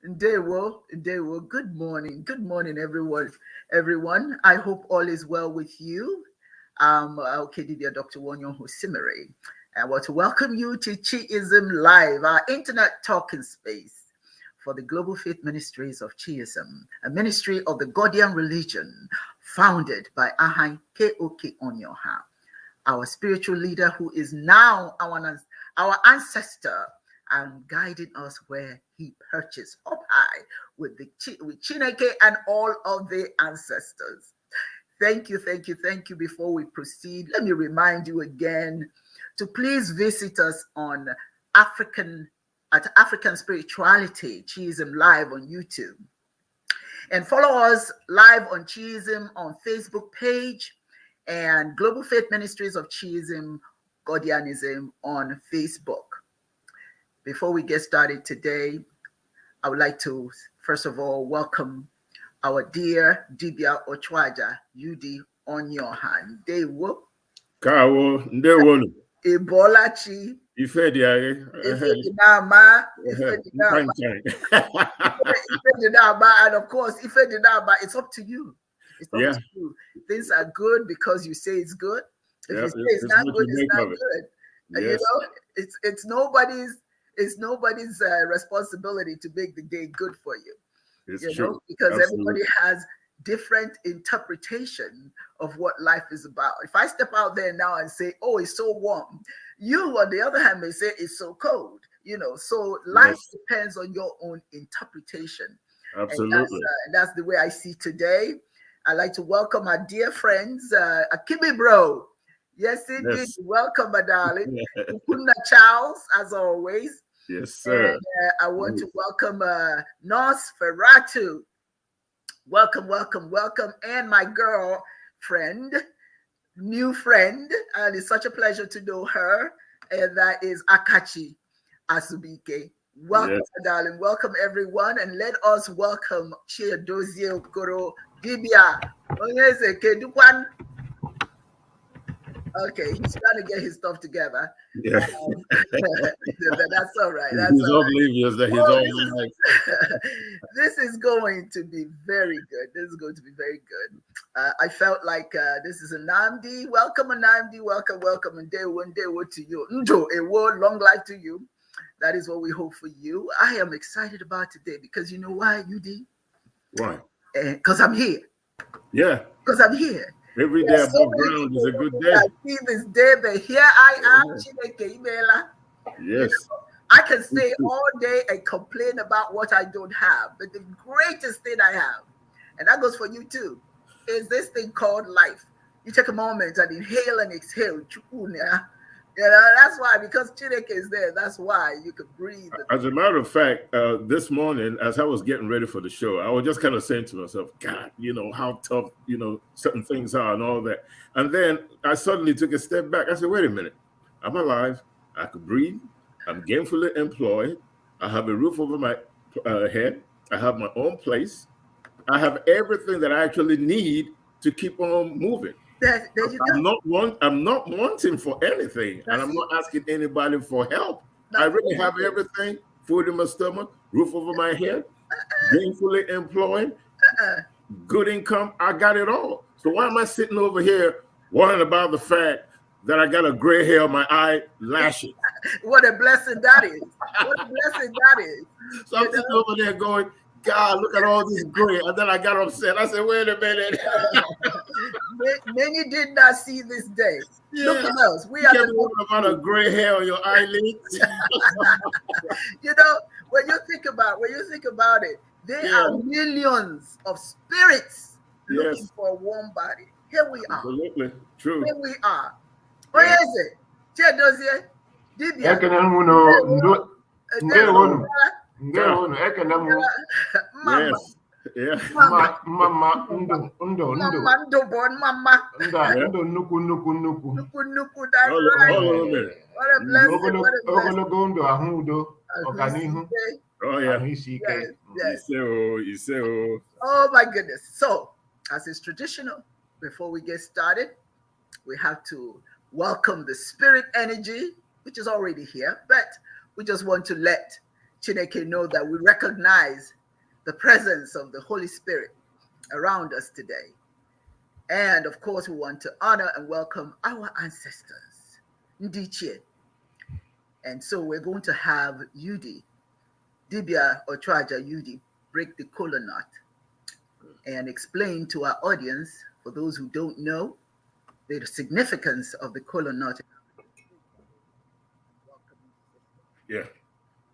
Ndewo. Good morning, everyone. Everyone, I hope all is well with you. Okay, dear Dr. Wanyo Hosimere. I want to welcome you to Chiism Live, our internet talking space for the Global Faith Ministries of Chiism, a ministry of the Godian religion founded by Ahai K.O.K. Onyoha, our spiritual leader who is now our ancestor and guiding us where he purchased up high with Chineke and all of the ancestors. Thank you. Before we proceed, let me remind you again to please visit us on African Spirituality Chiism Live on YouTube, and follow us live on Chiism on Facebook page and Global Faith Ministries of Chiism Godianism on Facebook. Before we get started today, I would like to first of all welcome our dear Dibia Ochwaja, UD Onyoha. Ndewo. Kawo, ndewo. Ebolachi. Ife diare. Ifedinama. And of course, Ifedinama, it's up to you. It's up to you. Things are good because you say it's good. If you say it's not good, it's not good. Yes. You know, it's nobody's responsibility to make the day good for you. It's true. Because everybody has different interpretation of what life is about. If I step out there now and say, oh, it's so warm, you on the other hand may say it's so cold, so life depends on your own interpretation. Absolutely. And that's the way I see today. I'd like to welcome our dear friends, Akimi Bro. Yes, indeed. Yes. Welcome, my darling. Ukunda Charles, as always. Yes, sir. And I want to welcome Nos Ferratu. Welcome. And my new friend, and it's such a pleasure to know her. And that is Akachi Asubike. Welcome, darling. Welcome, everyone. And let us welcome Chiedozie Okoro Dibia. Okay, he's trying to get his stuff together. Yeah. That's all right. He's oblivious that he's all right. This is going to be very good. I felt like this is a Namdi. Welcome, Namdi. Welcome. And day one to you. Ndo, a word, long life to you. That is what we hope for you. I am excited about today because you know why, UD? Why? Because I'm here. Yeah. Because I'm here. Every day above ground is a good day. I see this day, but here I am, Chineke. Yes. I can stay all day and complain about what I don't have, but the greatest thing I have, and that goes for you too, is this thing called life. You take a moment and inhale and exhale. That's why, because Chineke is there, that's why you can breathe. As a matter of fact, this morning, as I was getting ready for the show, I was just kind of saying to myself, God, how tough, certain things are and all that. And then I suddenly took a step back. I said, wait a minute, I'm alive. I could breathe. I'm gainfully employed. I have a roof over my head. I have my own place. I have everything that I actually need to keep on moving. I'm not wanting for anything, and I'm not asking anybody for help. I really have everything: food in my stomach, roof over my head, gainfully employed, good income. I got it all. So why am I sitting over here worrying about the fact that I got a gray hair on my eyelashes? What a blessing that is! So I'm sitting over there going, God, look at all this gray. And then I got upset. I said, wait a minute. Many did not see this day. Yeah. Look at us. We are the about a gray hair on your eyelids. When you think about it, there are millions of spirits looking for a warm body. Here we are. Absolutely. True. Here we are. Where is it? Chiedozie Dibia. Yes. Mama, ndo. Mama. Ndo. What a blessing. Oh, yeah. Yes. You say. Oh, my goodness. So, as is traditional, before we get started, we have to welcome the spirit energy, which is already here, but we just want to let Chineke know that we recognize the presence of the Holy Spirit around us today. And of course, we want to honor and welcome our ancestors, Ndichie. And so we're going to have Yudi, Dibia Otraja Yudi, break the kola nut and explain to our audience, for those who don't know, the significance of the kola nut. Yeah.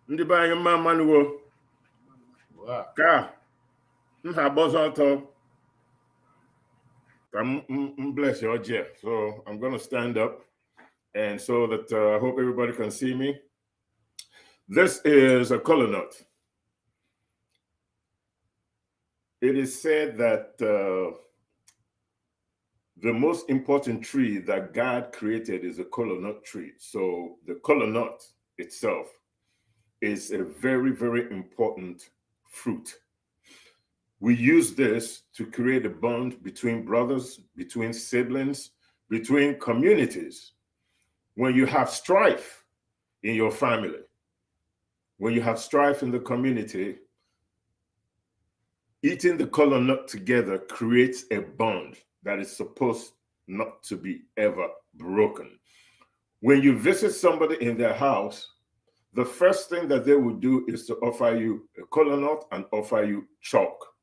Ndị be anyị mma mmanụwo ka nha bọzọtọ ka m bless your jet. So I'm going to stand up, and so that I hope everybody can see me. This is a kola nut. It is said that the most important tree that God created is a kola nut tree. So the kola nut itself is a very, very important fruit. We use this to create a bond between brothers, between siblings, between communities. When you have strife in your family, when you have strife in the community, eating the kola nut together creates a bond that is supposed not to be ever broken. When you visit somebody in their house, the first thing that they will do is to offer you a kola nut and offer you chalk.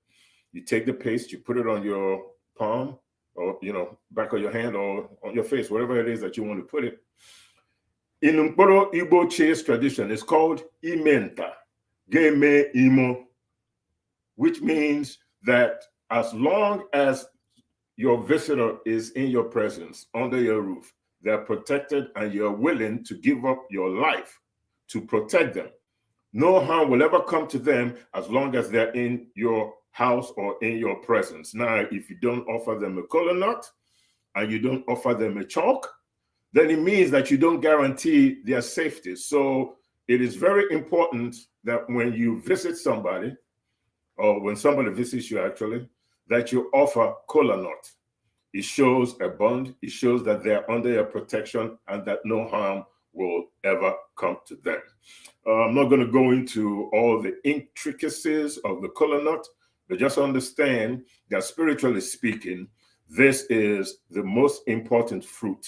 You take the paste, you put it on your palm, or back of your hand, or on your face, whatever it is that you want to put it. In Igbo Chaism tradition, it's called imenta, geme imo, which means that as long as your visitor is in your presence, under your roof, they're protected, and you're willing to give up your life to protect them. No harm will ever come to them as long as they're in your house or in your presence. Now, if you don't offer them a kola nut and you don't offer them a chalk, then it means that you don't guarantee their safety. So it is very important that when you visit somebody, or when somebody visits you actually, that you offer kola nut. It shows a bond. It shows that they're under your protection and that no harm will ever come to them. I'm not going to go into all the intricacies of the kola nut, but just understand that spiritually speaking, this is the most important fruit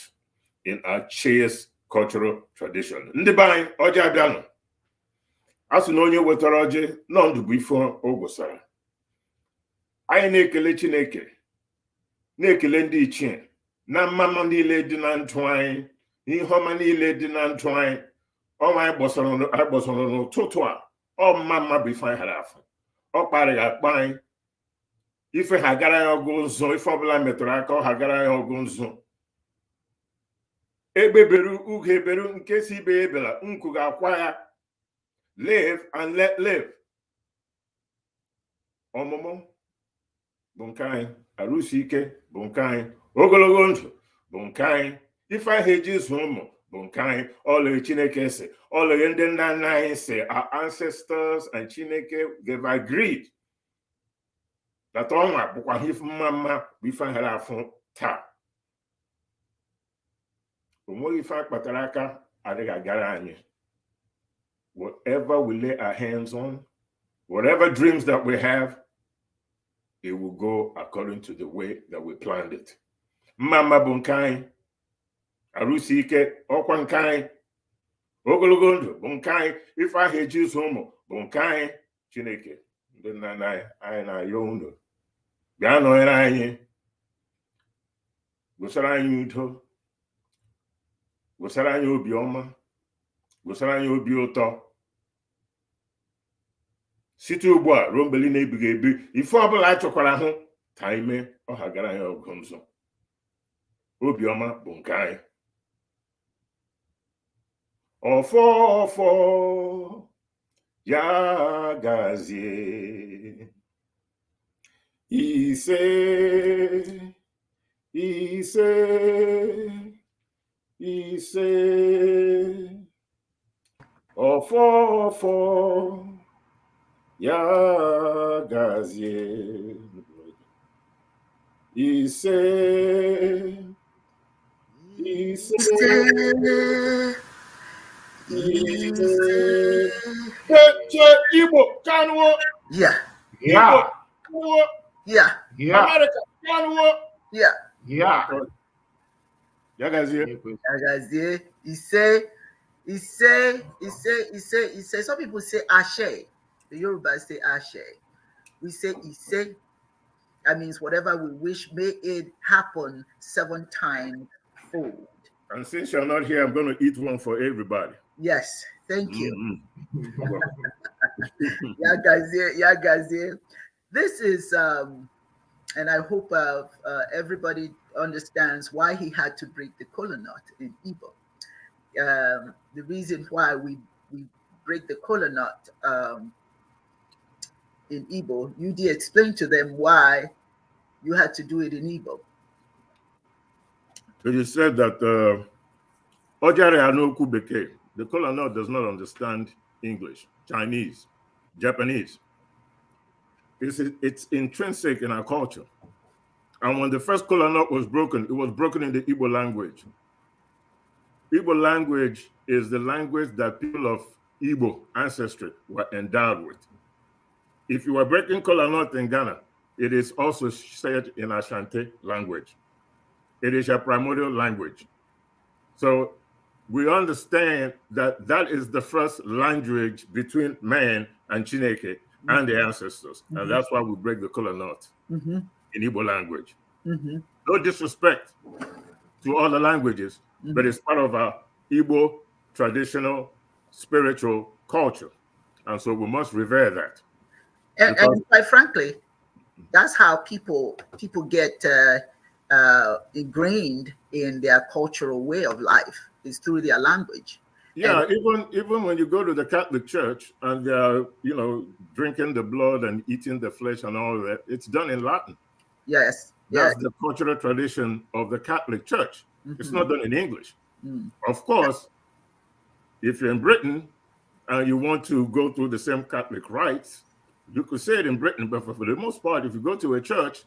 in our Chaism cultural tradition. Ndị be anyị, ọjị abịanụ. Asị na onye wetara ọjị nọ ndụ bụ ife o gwụsara. Anyị na-ekele Chineke, na-ekele ndị ichie, na mma niile dị na ndụ anyị, ihe ọma niile dị na ndụ anyị. Ọnwa anyị gbọsara n'ụtụtụ a, ọ mma bụ ife anyị hara afọ. Ọ kparịghị akpa anyị. Ife ha gara ya ọgụ nzọ, ife ọbụla metụrụ aka ọ ha gara ya ọgụ nzọ. Ebeberu ugeberu nke si ibe ebela, nku ga-akwa ya. Live and let live. Ọmụmụ bụ nke anyị, arụsi ike bụ nke anyị, ogologo ndụ bụ nke anyị, ife ahụ eji zụ ụmụ bụ nke anyị, ọlụghị Chineke si, ọlụghị ndị nna nna anyị si. Our ancestors and Chineke, they've agreed that ọnwa bụkwa ife mma bụ ife ahụ afụ taa. Onweghị ife akpatara aka adịghị agara anyị. Whatever we lay our hands on, whatever dreams that we have, it will go according to the way that we planned it. Mama bụ nke anyị, arụsi ike ọkwa nke anyị, ogologo ndụ bụ nke anyị, ife ahụ eji ụzọ ụmụ bụ nke anyị. Chineke, ndị nna nna anyị na-ayọ unu, bịa nọnyere anyị, gosara anyị udo, gosara anyị obi ọma, gosara anyị obi ụtọ. Site ugbu a ruo mgbe na-ebighị ebi, ife ọbụla a chọkwara hụ ka anyị mee, ọ ha gara anyị ọgụ nzọ. Obiọma bụ nke anyị. Ọfọ ya gazie. Ise ọfọ ya gazie. Ise Igbo, Kanwo, Yeah. Yeah. Igbo, Yeah. Yeah. America, Kanwo. Yeah. Yeah. Yeah, guys, here. Agazie, he say, some people say Ashe. The Yoruba say Ashe. We say Ise. That means whatever we wish, may it happen 7 times fold. And since you're not here, I'm going to eat one for everybody. Yes, thank you. You're welcome. Yeah, guys. This is, and I hope everybody understands why he had to break the kola nut in Igbo. The reason why we break the kola nut in Igbo, you did explain to them why you had to do it in Igbo. It is said that Ojare Anoku Beke, the kola nut does not understand English, Chinese, Japanese. It's intrinsic in our culture. And when the first kola nut was broken, it was broken in the Igbo language. Igbo language is the language that people of Igbo ancestry were endowed with. If you were breaking kola nut in Ghana, it is also said in Ashanti language. It is your primordial language. So we understand that that is the first language between man and Chineke and the ancestors. And that's why we break the kola nut in Igbo language. No disrespect to other languages, but it's part of our Igbo traditional spiritual culture. And so we must revere that. And quite frankly, that's how people get ingrained in their cultural way of life, is through their language. Yeah, and even when you go to the Catholic Church and they're, drinking the blood and eating the flesh and all that, it's done in Latin. Yes. That's the cultural tradition of the Catholic Church. It's not done in English. Of course, if you're in Britain and you want to go through the same Catholic rites, you could say it in Britain, but for the most part, if you go to a church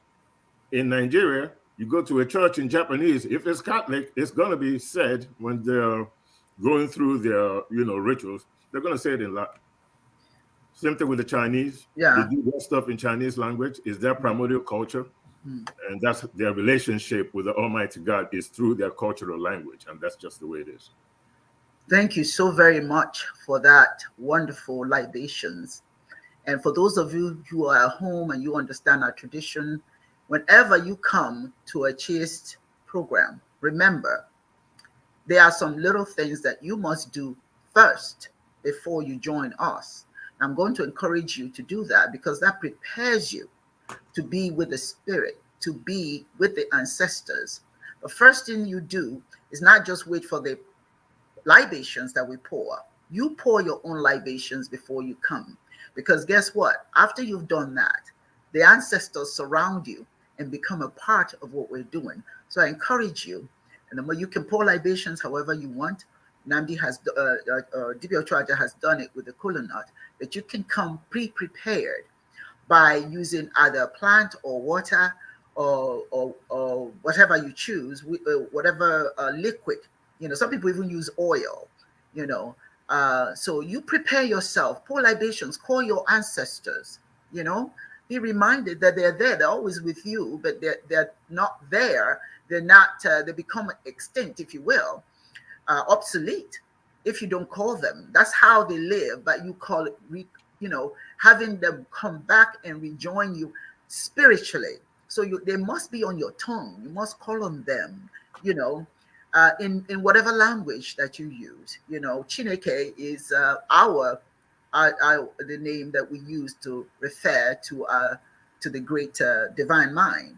in Nigeria, you go to a church in Japanese, if it's Catholic, it's going to be said when they're going through their, rituals, they're going to say it in Latin. Same thing with the Chinese. Yeah. They do that stuff in Chinese language. It's their primordial culture. And that's their relationship with the Almighty God is through their cultural language. And that's just the way it is. Thank you so very much for that wonderful libations. And for those of you who are at home and you understand our tradition, whenever you come to a chaste program, remember, there are some little things that you must do first before you join us. I'm going to encourage you to do that because that prepares you to be with the spirit, to be with the ancestors. The first thing you do is not just wait for the libations that we pour. You pour your own libations before you come. Because guess what? After you've done that, the ancestors surround you and become a part of what we're doing. So I encourage you, and the more you can pour libations however you want. Namdi has, Dibia Ochoaja has done it with the kola nut, that you can come pre-prepared by using either a plant or water or whatever you choose, whatever liquid. Some people even use oil, so you prepare yourself, pour libations, call your ancestors, be reminded that they're there, they're always with you, but they're not there. They're not, they become extinct, if you will, obsolete if you don't call them. That's how they live, but you call it, having them come back and rejoin you spiritually. So they must be on your tongue. You must call on them, in whatever language that you use. Chineke is the name that we use to refer to the great divine mind.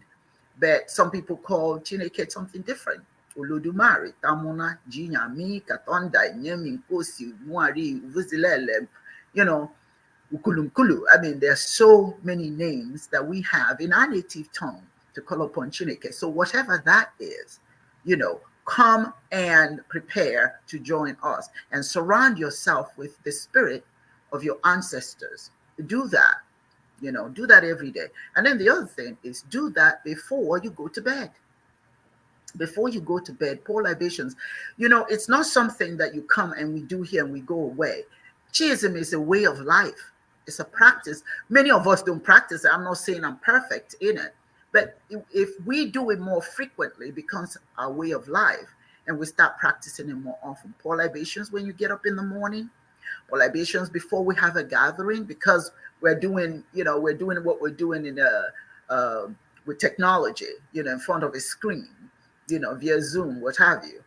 But some people call Chineke something different. Olodumare, Tamuna, Jinyami, Katonda, Nyemi, Nkosi, Nwari, Vuzilele, Ukulumkulu. I mean, there are so many names that we have in our native tongue to call upon Chineke. So whatever that is, come and prepare to join us and surround yourself with the spirit of your ancestors. Do that, do that every day. And then the other thing is do that before you go to bed. Before you go to bed, pour libations. It's not something that you come and we do here and we go away. Chiism is a way of life. It's a practice. Many of us don't practice it. I'm not saying I'm perfect in it, but if we do it more frequently, it becomes our way of life, and we start practicing it more often. Pour libations when you get up in the morning. Pour libations before we have a gathering, because we're doing what we're doing in with technology, in front of a screen, via Zoom, what have you.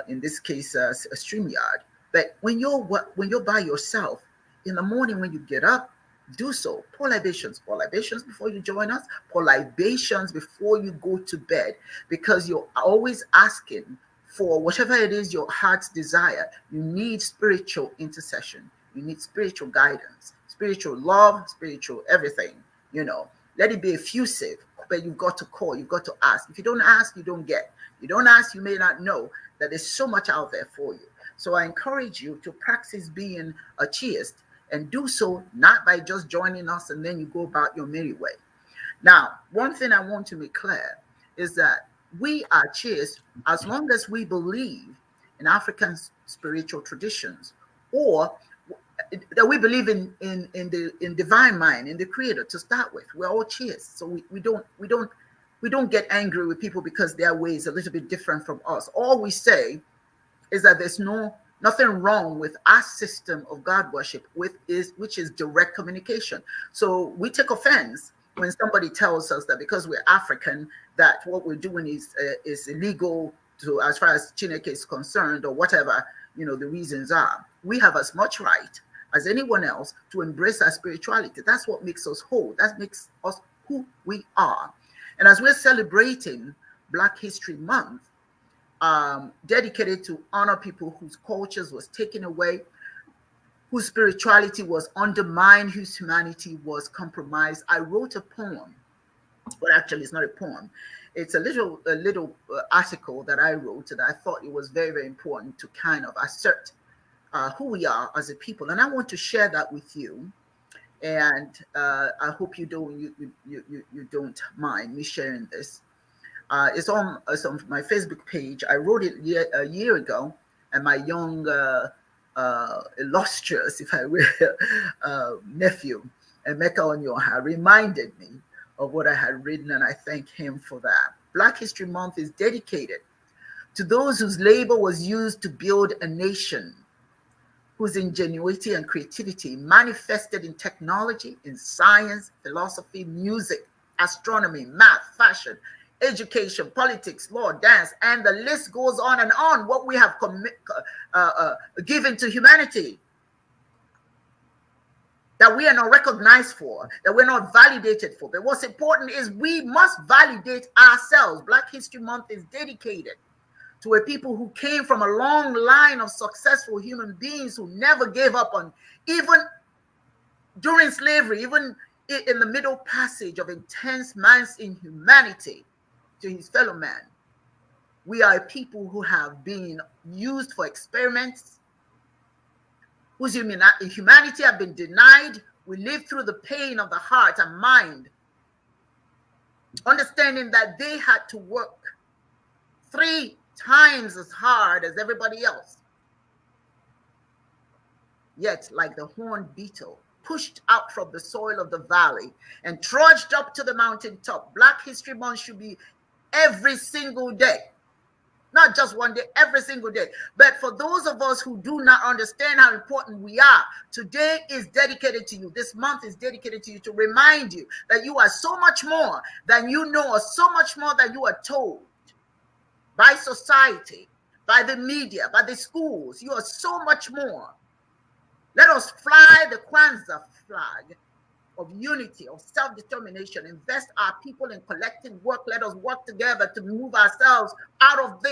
In this case, a StreamYard. But when you're by yourself in the morning, when you get up, do so. Pour libations before you join us. Pour libations before you go to bed, because you're always asking for whatever it is your heart's desire. You need spiritual intercession. You need spiritual guidance, spiritual love, spiritual everything. Let it be effusive, but you've got to call. You've got to ask. If you don't ask, you don't get. You don't ask, you may not know that there's so much out there for you. So I encourage you to practice being a Chiist, and do so not by just joining us and then you go about your merry way. Now, one thing I want to make clear is that we are Chiist as long as we believe in African spiritual traditions, or that we believe in divine mind, in the Creator to start with. We're all Chiist, so we don't get angry with people because their way is a little bit different from us. All we say is that there's nothing wrong with our system of God worship, which is direct communication. So we take offense when somebody tells us that because we're African, that what we're doing is illegal as far as Chineke is concerned, or whatever the reasons are. We have as much right as anyone else to embrace our spirituality. That's what makes us whole. That makes us who we are. And as we're celebrating Black History Month, dedicated to honor people whose cultures was taken away, whose spirituality was undermined, whose humanity was compromised, I wrote a poem. Well, actually, it's not a poem. It's a little article that I wrote that I thought it was very, very important to kind of assert who we are as a people. And I want to share that with you. And I hope you don't mind me sharing this. It's on my Facebook page. I wrote it a year ago, and my young, illustrious, if I will, nephew, Emeka Onyoha, reminded me of what I had written, and I thank him for that. Black History Month is dedicated to those whose labor was used to build a nation, whose ingenuity and creativity manifested in technology, in science, philosophy, music, astronomy, math, fashion, education, politics, law, dance, and the list goes on and on, what we have given to humanity that we are not recognized for, that we're not validated for. But what's important is we must validate ourselves. Black History Month is dedicated to a people who came from a long line of successful human beings who never gave up on, even during slavery, even in the middle passage of intense man's inhumanity to his fellow man. We are a people who have been used for experiments, whose humanity have been denied. We live through the pain of the heart and mind, understanding that they had to work 3 times as hard as everybody else. Yet, like the horned beetle, pushed out from the soil of the valley and trudged up to the mountaintop. Black History Month should be every single day. Not just one day, every single day. But for those of us who do not understand how important we are, today is dedicated to you. This month is dedicated to you, to remind you that you are so much more than you know, or so much more than you are told by society, by the media, by the schools. You are so much more. Let us fly the Kwanzaa flag of unity, of self-determination. Invest our people in collective work. Let us work together to move ourselves out of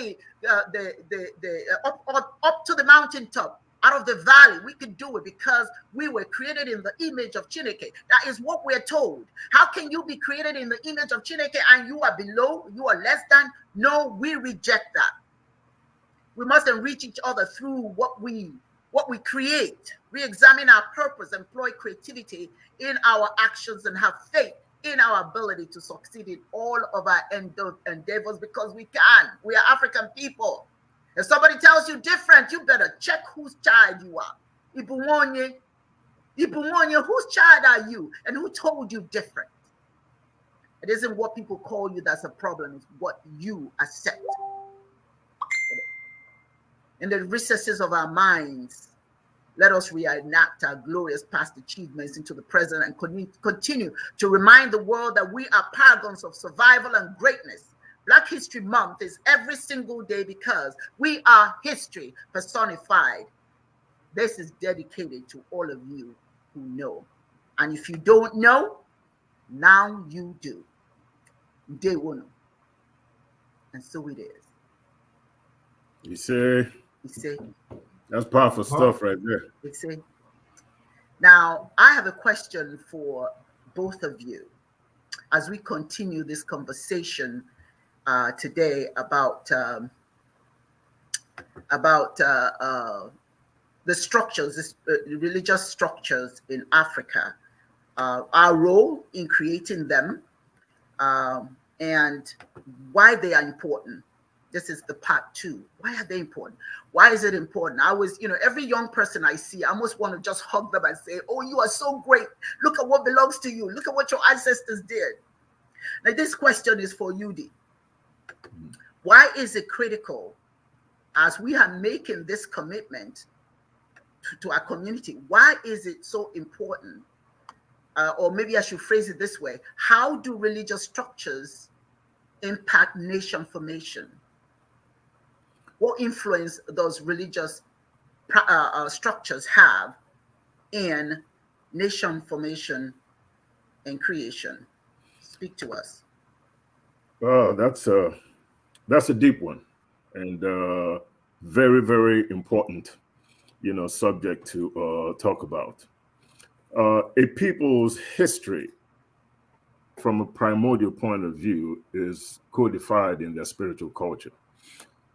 up to the mountaintop, out of the valley. We could do it because we were created in the image of Chineke. That is what we're told. How can you be created in the image of Chineke and you are below, you are less than? No, we reject that. We must enrich each other through what we create. Re-examine our purpose, employ creativity in our actions, and have faith in our ability to succeed in all of our endeavors, because we can. We are African people. If somebody tells you different, you better check whose child you are. Ibumonye, whose child are you? And who told you different? It isn't what people call you that's a problem, it's what you accept. In the recesses of our minds, let us reenact our glorious past achievements into the present and continue to remind the world that we are paragons of survival and greatness. Black History Month is every single day because we are history personified. This is dedicated to all of you who know. And if you don't know, now you do. Day one. And so it is. You say? You see? That's powerful stuff right there. You see? Now, I have a question for both of you as we continue this conversation today about the structures, religious structures in Africa, our role in creating them, and why they are important. This is the part 2. Why are they important? Why is it important? I was, every young person I see, I almost want to just hug them and say, oh, you are so great. Look at what belongs to you. Look at what your ancestors did. Now, this question is for you, D. Why is it critical as we are making this commitment to our community? Why is it so important? Or maybe I should phrase it this way. How do religious structures impact nation formation? What influence those religious structures have in nation formation and creation? Speak to us. Oh, that's a deep one, and very, very important, subject to talk about. A people's history, from a primordial point of view, is codified in their spiritual culture.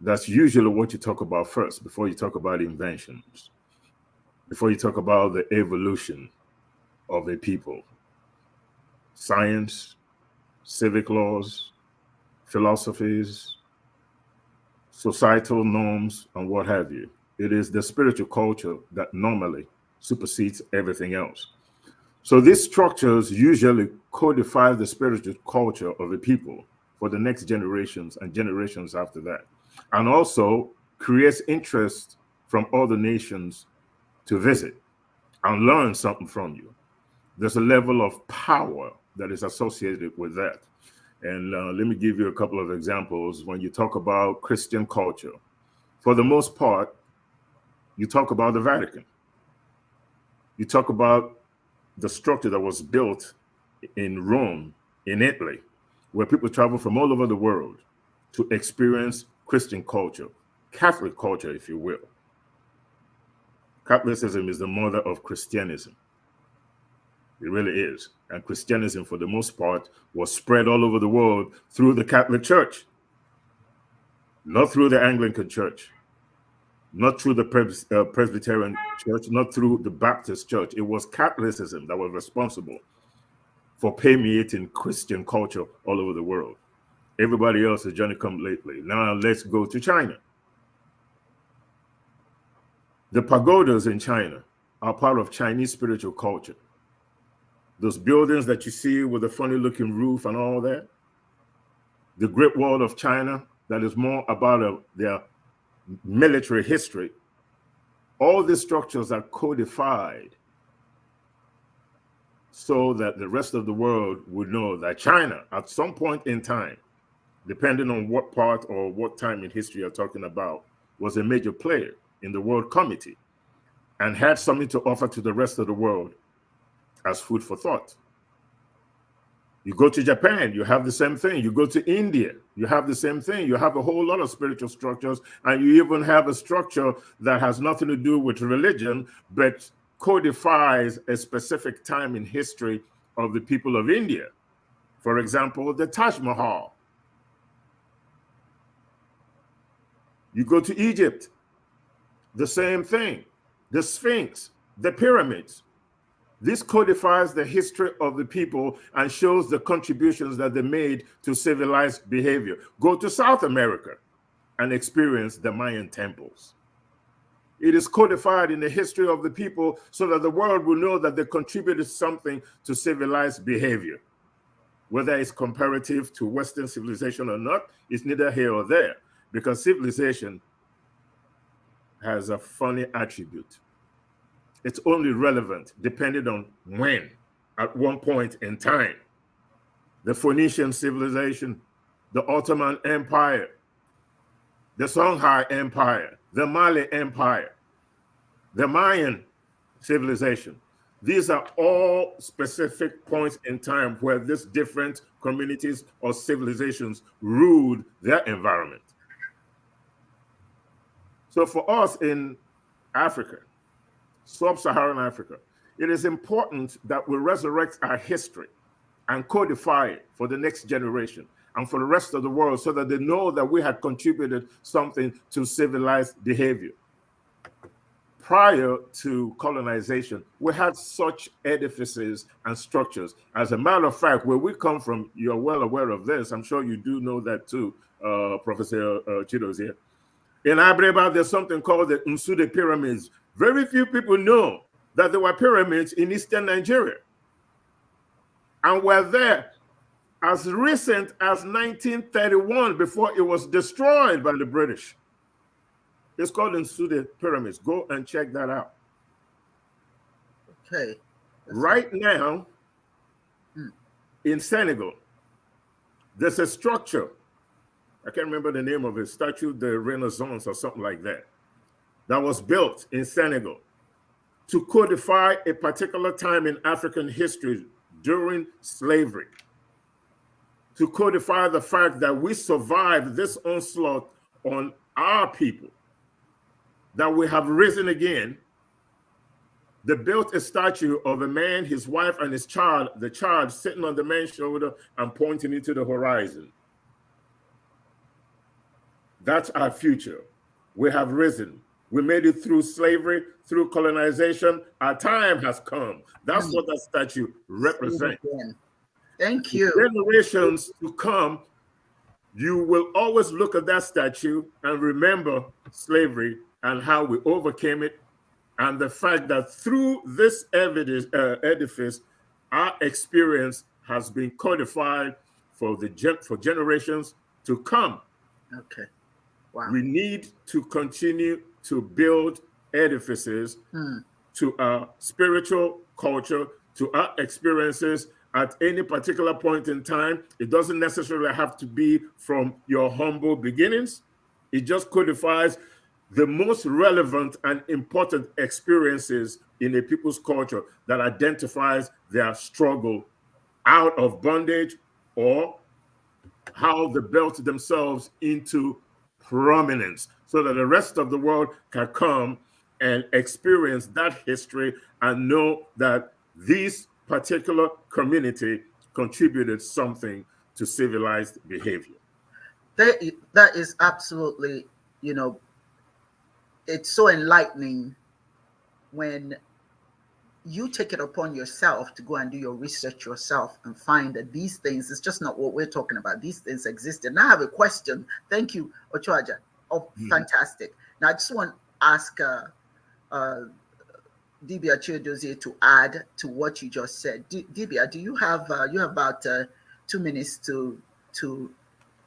That's usually what you talk about first, before you talk about inventions, before you talk about the evolution of a people. Science, civic laws, philosophies, societal norms, and what have you. It is the spiritual culture that normally supersedes everything else. So these structures usually codify the spiritual culture of a people for the next generations and generations after that, and also creates interest from other nations to visit and learn something from you. There's a level of power that is associated with that. And let me give you a couple of examples. When you talk about Christian culture, for the most part, you talk about the Vatican. You talk about the structure that was built in Rome, in Italy, where people travel from all over the world to experience Christian culture, Catholic culture, if you will. Catholicism is the mother of Christianism. It really is. And Christianism, for the most part, was spread all over the world through the Catholic Church, not through the Anglican Church, not through the Presbyterian Church, not through the Baptist Church. It was Catholicism that was responsible for permeating Christian culture all over the world. Everybody else has Johnny come lately. Now let's go to China. The pagodas in China are part of Chinese spiritual culture. Those buildings that you see with the funny looking roof and all that, the Great Wall of China, that is more about their military history. All these structures are codified so that the rest of the world would know that China, at some point in time, depending on what part or what time in history you're talking about, was a major player in the World Committee and had something to offer to the rest of the world as food for thought. You go to Japan, you have the same thing. You go to India, you have the same thing. You have a whole lot of spiritual structures, and you even have a structure that has nothing to do with religion, but codifies a specific time in history of the people of India. For example, the Taj Mahal. You go to Egypt, the same thing. The Sphinx, the pyramids. This codifies the history of the people and shows the contributions that they made to civilized behavior. Go to South America and experience the Mayan temples. It is codified in the history of the people so that the world will know that they contributed something to civilized behavior. Whether it's comparative to Western civilization or not, it's neither here or there, because civilization has a funny attribute. It's only relevant depending on when, at one point in time. The Phoenician civilization, the Ottoman Empire, the Songhai Empire, the Mali Empire, the Mayan civilization. These are all specific points in time where these different communities or civilizations ruled their environment. So for us in Africa, sub-Saharan Africa, it is important that we resurrect our history and codify it for the next generation and for the rest of the world so that they know that we had contributed something to civilized behavior. Prior to colonization, we had such edifices and structures. As a matter of fact, where we come from, you're well aware of this. I'm sure you do know that too, Professor Chidozie. In Abreba, there's something called the Nsude Pyramids. Very few people know that there were pyramids in eastern Nigeria. And were there as recent as 1931 before it was destroyed by the British. It's called Nsude Pyramids. Go and check that out. Okay. Right now, in Senegal, there's a structure. I can't remember the name of it, Statue de Renaissance or something like that, that was built in Senegal to codify a particular time in African history during slavery, to codify the fact that we survived this onslaught on our people, that we have risen again. They built a statue of a man, his wife, and his child, the child sitting on the man's shoulder and pointing into the horizon. That's our future. We have risen. We made it through slavery, through colonization. Our time has come. That's what that statue represents. Thank you. Generations to come, you will always look at that statue and remember slavery and how we overcame it, and the fact that through this edifice, our experience has been codified for generations to come. Okay. Wow. We need to continue to build edifices to our spiritual culture, to our experiences at any particular point in time. It doesn't necessarily have to be from your humble beginnings. It just codifies the most relevant and important experiences in a people's culture that identifies their struggle out of bondage or how they built themselves into prominence so that the rest of the world can come and experience that history and know that this particular community contributed something to civilized behavior. That is absolutely, it's so enlightening when you take it upon yourself to go and do your research yourself and find that these things, it's just not what we're talking about. These things existed. Now I have a question. Thank you, Ochoaja. Oh, fantastic. Now I just want to ask Dibia Chidozie to add to what you just said. Dibia, do you have about 2 minutes to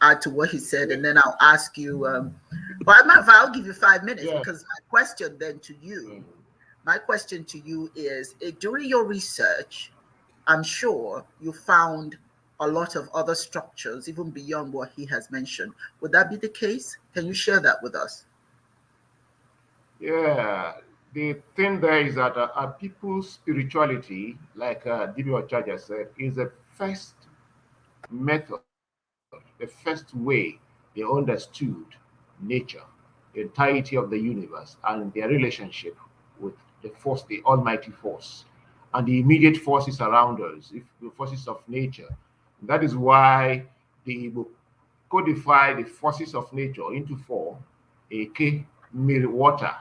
add to what he said, and then I'll ask you. I'll give you 5 minutes because my question then to you. My question to you is, during your research, I'm sure you found a lot of other structures, even beyond what he has mentioned. Would that be the case? Can you share that with us? Yeah, the thing there is that our people's spirituality, like Dibia Ochaja said, is the first method, the first way they understood nature, the entirety of the universe, and their relationship with the force, the almighty force, and the immediate forces around us, the forces of nature. That is why they will codify the forces of nature into four: Eke, Miri, water,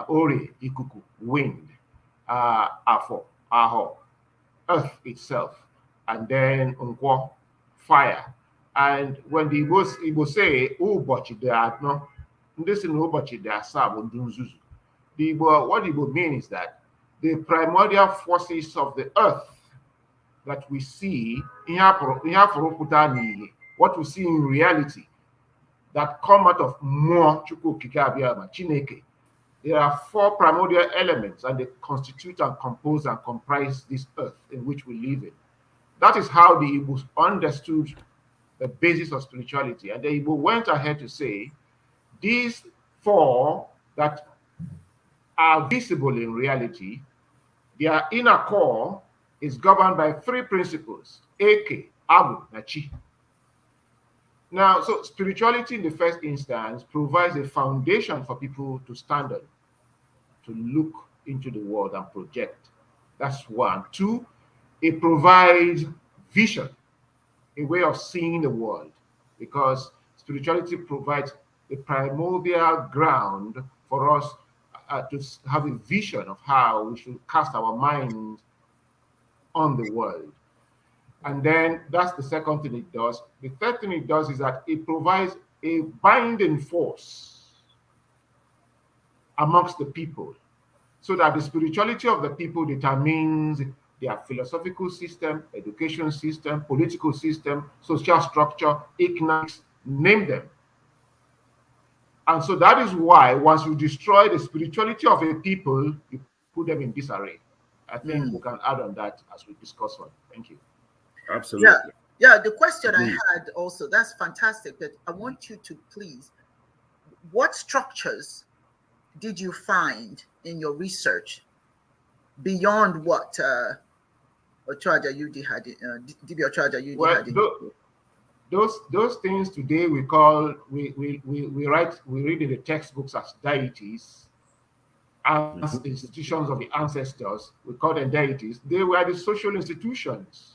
Ori, Ikuku, wind, Afo, Aho, earth itself, and then Nkwo, fire. And when the Igbo say, Ubochi de Atno, This in Obachi, they are Sab Dunzuzu. The Igbo, what Igbo means is that the primordial forces of the earth that we see, what we see in reality, that come out of Mmụọ Chukwu Okike Abịama, Chineke. There are 4 primordial elements, and they constitute and compose and comprise this earth in which we live in. That is how the Igbos understood the basis of spirituality. And the Igbo went ahead to say, these 4 that are visible in reality, their inner core is governed by 3 principles: Eke, Abu, and Chi. Now, so spirituality in the first instance provides a foundation for people to stand on, to look into the world and project. That's 1. 2, it provides vision, a way of seeing the world, because spirituality provides a primordial ground for us to have a vision of how we should cast our minds on the world. And then that's the second thing it does. The third thing it does is that it provides a binding force amongst the people, so that the spirituality of the people determines their philosophical system, education system, political system, social structure, economics, name them. And so that is why once you destroy the spirituality of a people, you put them in disarray. I think we can add on that as we discuss on. Thank you. Absolutely. Yeah, the question I had also, that's fantastic, but I want you to please, what structures did you find in your research beyond what Ochaja Yudi had, DB Ochaja Yudi had? Those things today we call, we read in the textbooks as deities, as institutions of the ancestors. We call them deities. They were the social institutions.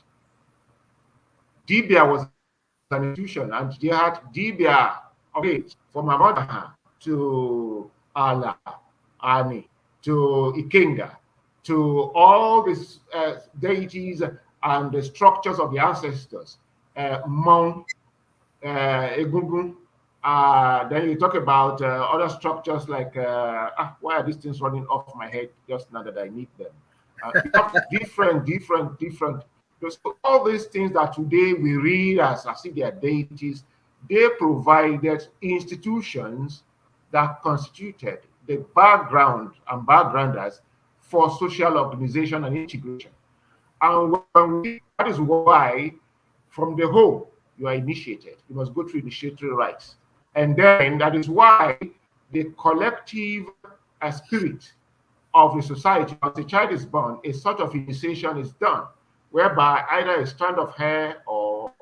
Dibia was an institution, and they had Dibia, okay, from Amadaha to Allah, Ani, to Ikenga, to all these deities and the structures of the ancestors. Mon, Egungun. Then you talk about other structures like, why are these things running off my head just now that I need them? different. So all these things that today we read as if they are deities, they provided institutions that constituted the background and backgrounders for social organization and integration. And that is why from the home you are initiated. You must go through initiatory rites. And then that is why the collective spirit of the society, as a child is born, a sort of initiation is done, whereby either a strand of hair or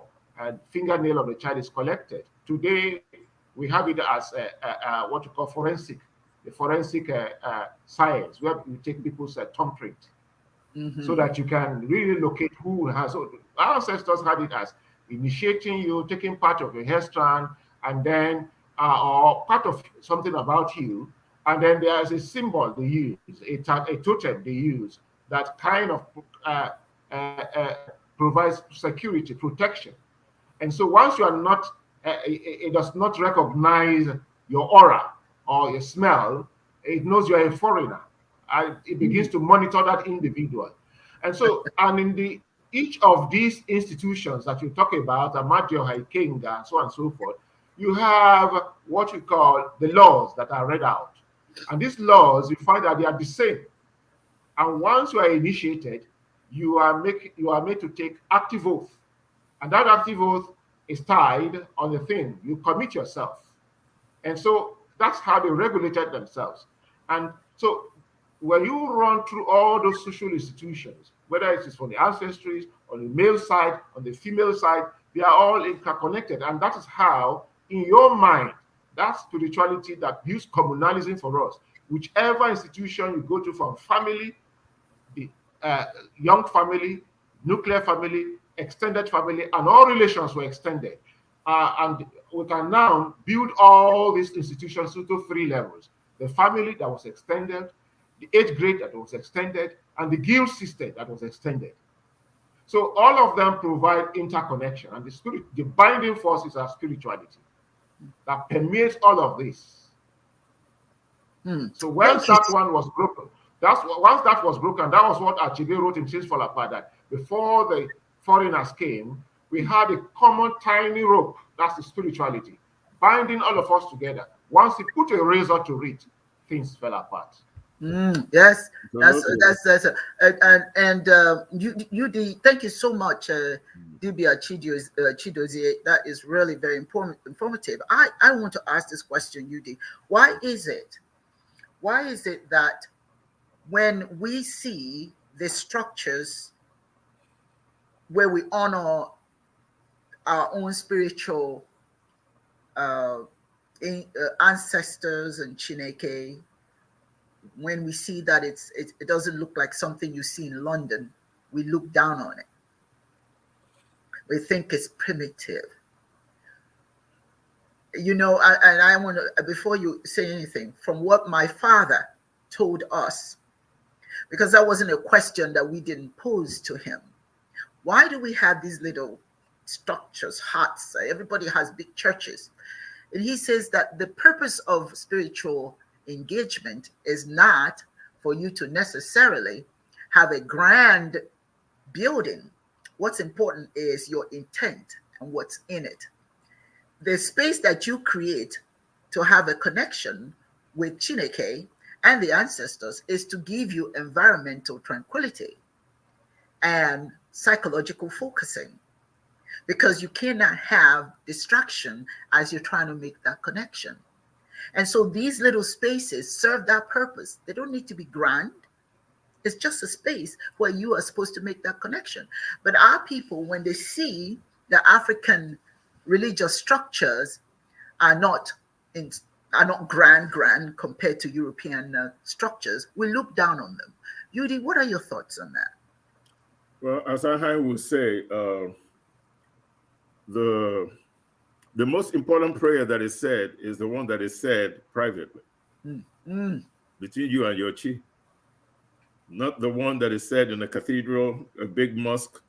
a fingernail of the child is collected. Today, we have it as what you call forensic, the forensic science, where you take people's thumbprint, so that you can really locate who has. So our ancestors had it as initiating you, taking part of your hair strand, and then or part of something about you, and then there's a symbol they use, a totem they use that kind of provides security, protection. And so once you are not, it does not recognize your aura or your smell, it knows you are a foreigner. And it begins to monitor that individual. And so, and in each of these institutions that you talk about, Amatio, Haikenga, and so on and so forth, you have what we call the laws that are read out. And these laws, you find that they are the same. And once you are initiated, you are made to take active oath. And that active oath is tied on the thing. You commit yourself. And so that's how they regulated themselves. And so when you run through all those social institutions, whether it is for the ancestries, on the male side, on the female side, they are all interconnected. And that is how, in your mind, that spirituality that builds communalism for us, whichever institution you go to, from family, the young family, nuclear family, extended family, and all relations were extended. And we can now build all these institutions into 3 levels. The family that was extended, the 8th grade that was extended, and the guild system that was extended. So all of them provide interconnection, and the binding force is our spirituality that permeates all of this. So once that one was broken, once that was broken, that was what Achebe wrote in Things Fall Apart, that before the foreigners came, we had a common tiny rope, that's the spirituality, binding all of us together. Once he put a razor to it, things fell apart. Yes, Absolutely. that's and thank you so much, Dibia Chidozie. That is really very informative. I want to ask this question, UD. Why is it that when we see the structures where we honor our own spiritual ancestors and Chineke, when we see that it doesn't look like something you see in London, we look down on it. We think it's primitive. You know, and I want to, before you say anything, from what my father told us, because that wasn't a question that we didn't pose to him. Why do we have these little structures, huts? Everybody has big churches. And he says that the purpose of spiritual engagement is not for you to necessarily have a grand building. What's important is your intent and what's in it. The space that you create to have a connection with Chineke and the ancestors is to give you environmental tranquility and psychological focusing, because you cannot have distraction as you're trying to make that connection. And so these little spaces serve that purpose. They don't need to be grand. It's just a space where you are supposed to make that connection. But our people, when they see the African religious structures are not grand compared to European structures, we look down on them. Yudi, what are your thoughts on that? Well, as I would say, the most important prayer that is said is the one that is said privately between you and your chi, not the one that is said in a cathedral, a big mosque,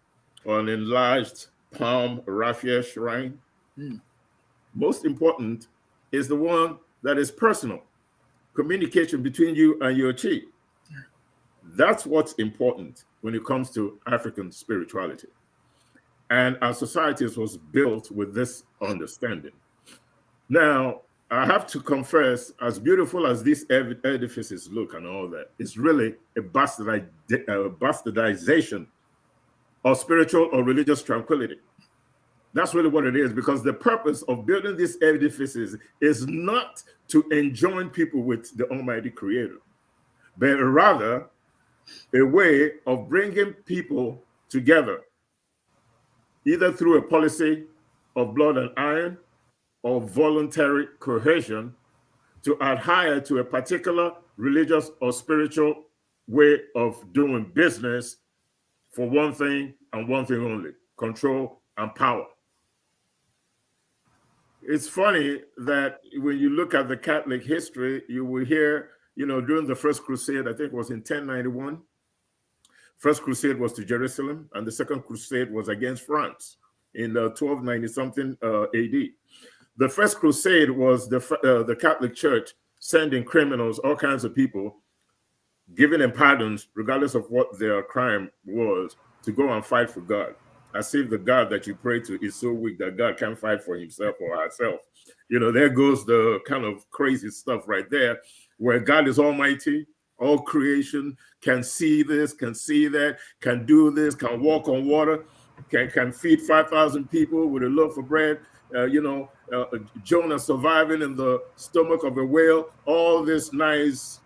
or an enlarged palm raffia shrine. Most important is the one that is personal, communication between you and your chi. That's what's important when it comes to African spirituality. And our societies was built with this understanding. Now, I have to confess, as beautiful as these edifices look and all that, it's really a bastardization of spiritual or religious tranquility. That's really what it is, because the purpose of building these edifices is not to enjoin people with the Almighty Creator, but rather a way of bringing people together, either through a policy of blood and iron or voluntary cohesion, to adhere to a particular religious or spiritual way of doing business for one thing and one thing only: control and power. It's funny that when you look at the Catholic history, you will hear, during the First Crusade, I think it was in 1091, First Crusade was to Jerusalem, and the Second Crusade was against France in 1290-something AD. The First Crusade was the Catholic Church sending criminals, all kinds of people, giving them pardons, regardless of what their crime was, to go and fight for God. As if the God that you pray to is so weak that God can't fight for himself or herself. There goes the kind of crazy stuff right there, where God is almighty, all creation, can see this, can see that, can do this, can walk on water, can feed 5,000 people with a loaf of bread, Jonah surviving in the stomach of a whale, all this nice,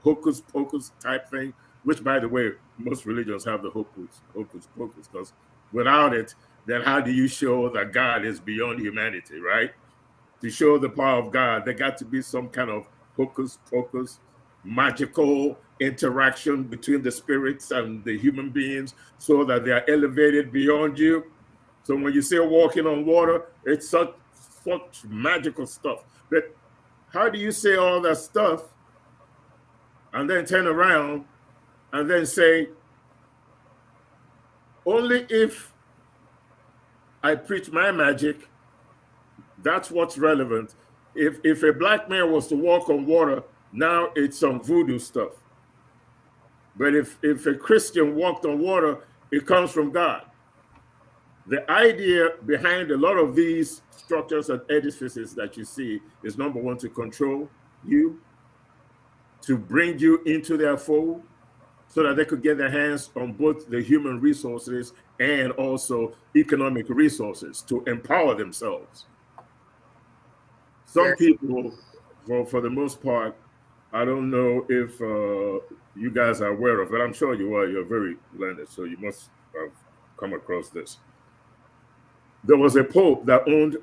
hocus pocus type thing, which, by the way, most religions have the hocus pocus, because without it, then how do you show that God is beyond humanity, right? To show the power of God, there got to be some kind of hocus pocus, magical interaction between the spirits and the human beings so that they are elevated beyond you. So when you say walking on water, it's such magical stuff. But how do you say all that stuff and then turn around and then say, only if I preach my magic, that's what's relevant. If a black man was to walk on water, now it's some voodoo stuff. But if a Christian walked on water, it comes from God. The idea behind a lot of these structures and edifices that you see is, number one, to control you, to bring you into their fold so that they could get their hands on both the human resources and also economic resources to empower themselves. Some people, for the most part, I don't know if you guys are aware of it. I'm sure you are. You're very learned, so you must have come across this. There was a pope that owned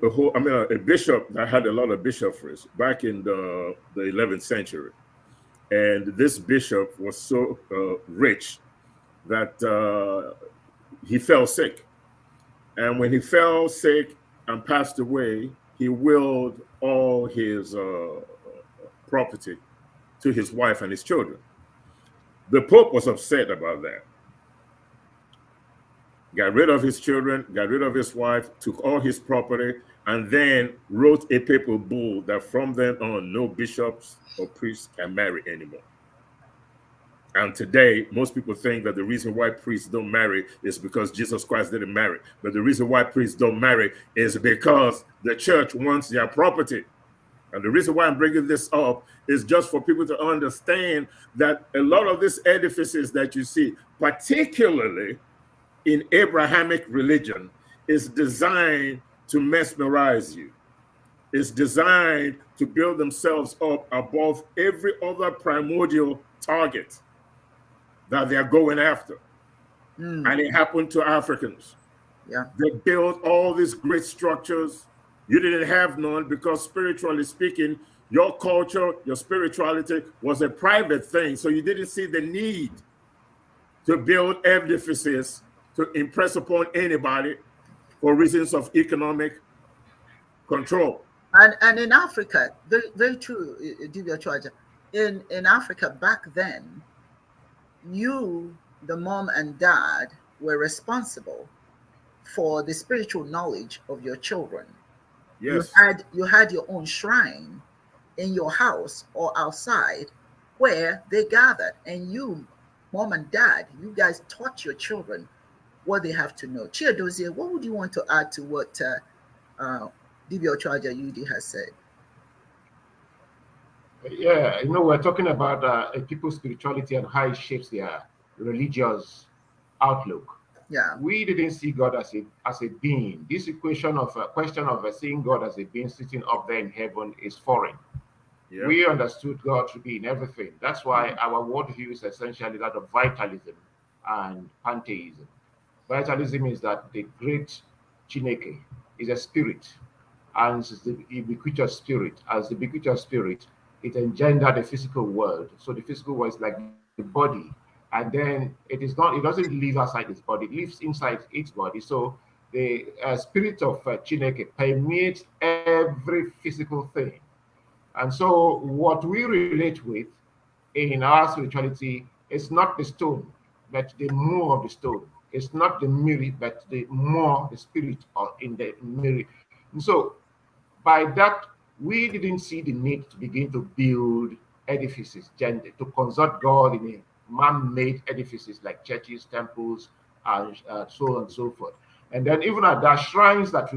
a bishop that had a lot of bishoprics back in the 11th century. And this bishop was so rich that he fell sick. And when he fell sick and passed away, he willed all his property to his wife and his children. The Pope was upset about that. Got rid of his children, got rid of his wife, took all his property, and then wrote a papal bull that from then on, no bishops or priests can marry anymore. And today, most people think that the reason why priests don't marry is because Jesus Christ didn't marry. But the reason why priests don't marry is because the church wants their property. And the reason why I'm bringing this up is just for people to understand that a lot of these edifices that you see, particularly in Abrahamic religion, is designed to mesmerize you. It's designed to build themselves up above every other primordial target that they're going after. And it happened to Africans. Yeah. They built all these great structures. You didn't have none because, spiritually speaking, your culture, your spirituality was a private thing. So you didn't see the need to build edifices to impress upon anybody for reasons of economic control. And in Africa, very true, Divya Charger. In Africa back then, you, the mom and dad, were responsible for the spiritual knowledge of your children. Yes. You had your own shrine in your house or outside where they gathered, and you, mom and dad, you guys taught your children what they have to know. Chiadozie, what would you want to add to what Divya Charger Yudi has said? Yeah, we're talking about people's spirituality and how it shapes their religious outlook. Yeah, we didn't see God as a being. This question of seeing God as a being sitting up there in heaven is foreign. Yeah. We understood God to be in everything. That's why our worldview is essentially that of vitalism and pantheism. Vitalism is that the great Chineke is a spirit, and it's the ubiquitous spirit. As the ubiquitous spirit, it engendered the physical world. So the physical world is like the body, and then it doesn't live outside its body, it lives inside its body. So the spirit of Chineke permeates every physical thing. And so what we relate with in our spirituality is not the stone, but the more of the stone. It's not the mirror, but the more the spirit in the mirror. And so by that, we didn't see the need to begin to build edifices, to consult God in a man-made edifices like churches, temples, and so on and so forth. And then even at the shrines that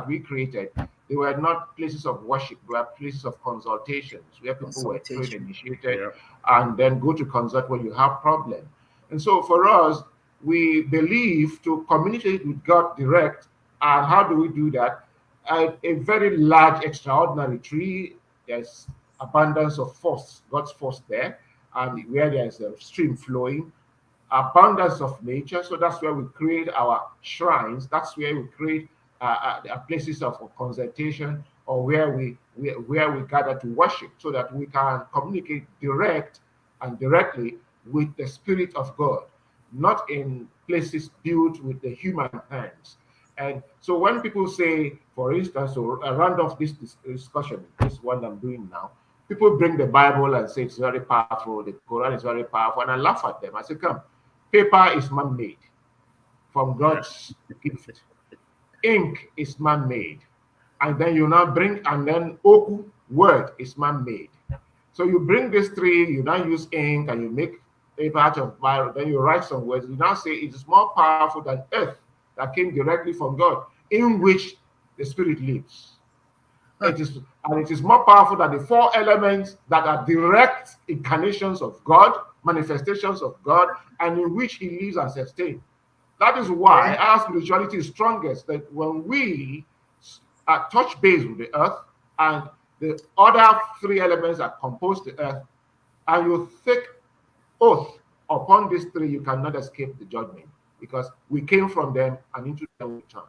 we created, they were not places of worship; they were places of consultations where people were trained, initiated, and then go to consult when you have problems. And so for us, we believe to communicate with God direct. And how do we do that? A very large, extraordinary tree. There's abundance of force, God's force there, and where there's a stream flowing, abundance of nature. So that's where we create our shrines. That's where we create places of consultation, or where we gather to worship, so that we can communicate directly with the Spirit of God, not in places built with the human hands. And so when people say, for instance, to round off this discussion, this one I'm doing now, people bring the Bible and say it's very powerful, the Quran is very powerful, and I laugh at them. I say, come, paper is man-made from God's gift. Ink is man-made. and then you now bring, and then oku, word, is man-made. So you bring these three, you now use ink, and you make a batch of Bible, then you write some words. You now say it is more powerful than earth that came directly from God, in which the spirit lives. It is more powerful than the four elements that are direct incarnations of God, manifestations of God, and in which he lives and sustains. That is why our spirituality is strongest, that when we touch base with the earth, and the other three elements that compose the earth, and you take oath upon these three, you cannot escape the judgment, because we came from them and into them we return.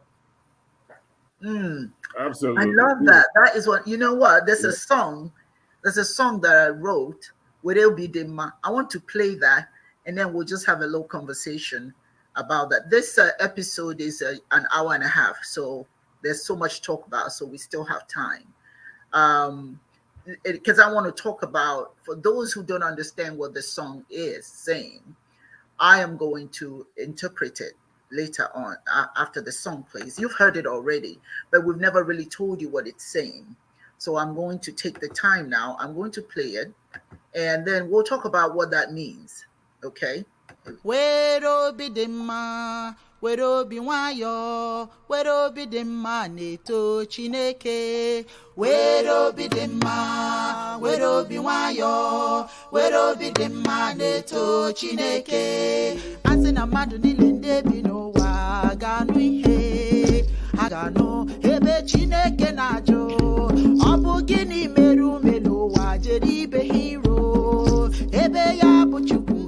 Absolutely. I love that. That is what, you know what? There's a song that I wrote with Obidima. I want to play that, and then we'll just have a little conversation about that. This episode is an hour and a half, so there's so much to talk about, so we still have time. Because I want to talk about, for those who don't understand what the song is saying, I am going to interpret it later on after the song plays. You've heard it already, but we've never really told you what it's saying. So I'm going to take the time now. I'm going to play it, and then we'll talk about what that means. Okay? Wero bidema, wero biwayo, wero bidema neto Chineke. Wero bidema, wero biwayo, wero bidema neto Chineke. Asina madu nilende bino wa ganu ihe, agano ebe Chineke najo. Obu gini meru melo wa jeribe hero, ebe ya bu Chukwu.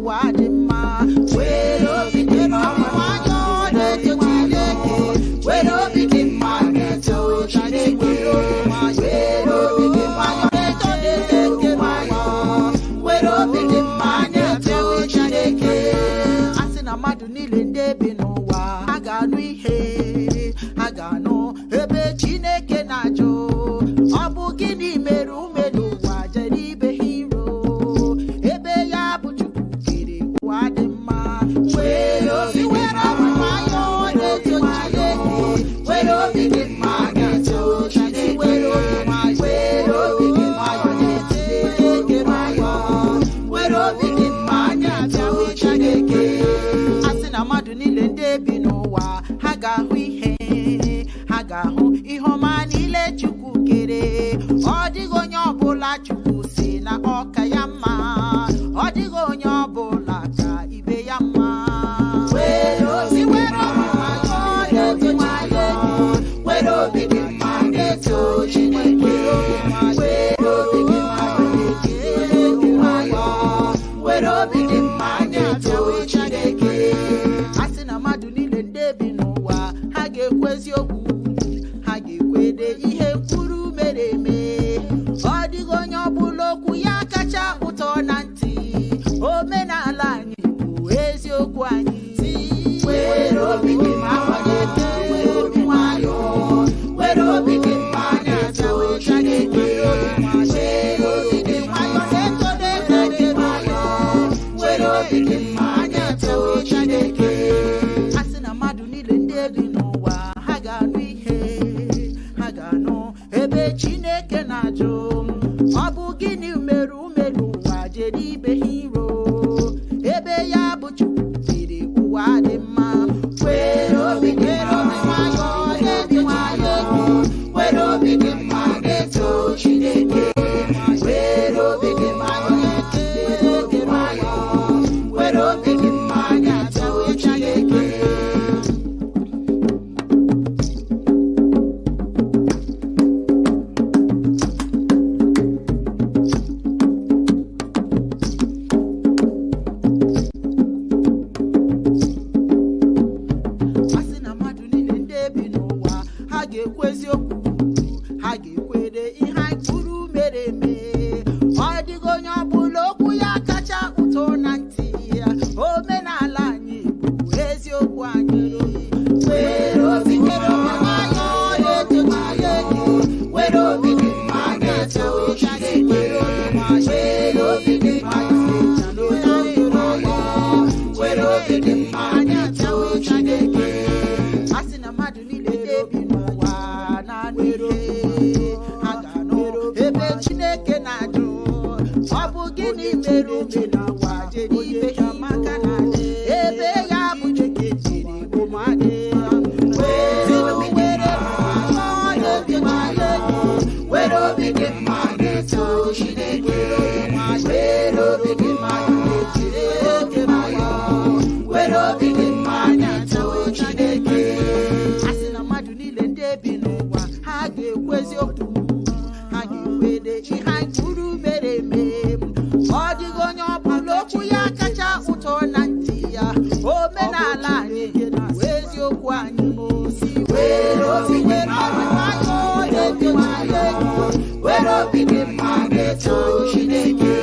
Wadima, wero bidema, wanyo neto Chineke, wero bidema neto Chineke, wero bidema neto Chineke, wero bidema neto Chineke. Asina madu nile ndebi n'ụwa, aganu ihe, aganu ebe Chineke najo. Obu gini meru melu wa jeribe hero, ebe ya bu Wadima, wero bidema, wanyo neto Chineke, wero bidema neto Chineke, wero bidema neto Chineke, wero bidema neto Chineke. Asina madu nile ndebi n'ụwa, ha ga-ahụ ihe, ha ga-ahụ ihe ọma niile Chukwu kere. Ọ dịghị onye ọbụla Chukwu si na ọka ya mma, ọ dịghị onye ọbụla ka ibe ya mma. Wero bidema neto Chineke, wero bidema neto Chineke. Asị na mmadụ niile ndị bi n'ụwa were omenawa jere ibe ha maka na ebe ya bụ Chineke jiri ụmụadị were obi dị mma na-eto Chineke were obi dị mma na-eto were obi dị mma na-eto Chineke a sị na mmadụ niile ndị bi n'ụwa ha ga-ekwu eziokwu ha ga-ekwede ihe anyị kwuru mere eme ọ dịghị onye ọbụla okwu ya kacha ụtọ na ntị ya omenala anyị bụ eziokwu anyị were obi dị mma na-eto were obi dị mma na-eto Chineke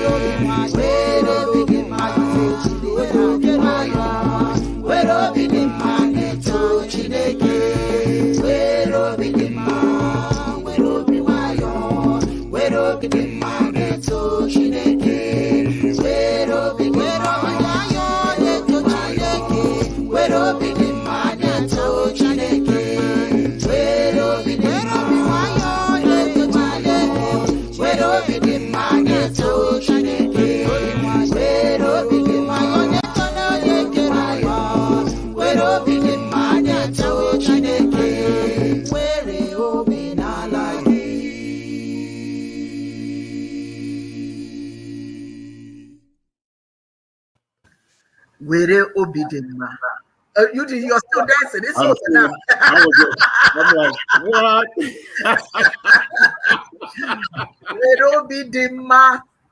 were obi dị mma na-eto were obi dị mma na-eto Chineke were obi dị mma were obi nwayọ were obi dị mma na-eto Chineke were obi dị mma nwayọ na-eto Chineke were obi dị mma na-eto Chineke were obi dị mma nwayọ na-eto Chineke were obi dị mma na-eto Chineke were obi dị mma na-eto onye kere ya were obi dị mma na-eto Chineke were obi n'ala gị. Were obi dị mma. You're still dancing. It's I'm over now. I'm like, what? Were obi dị mma.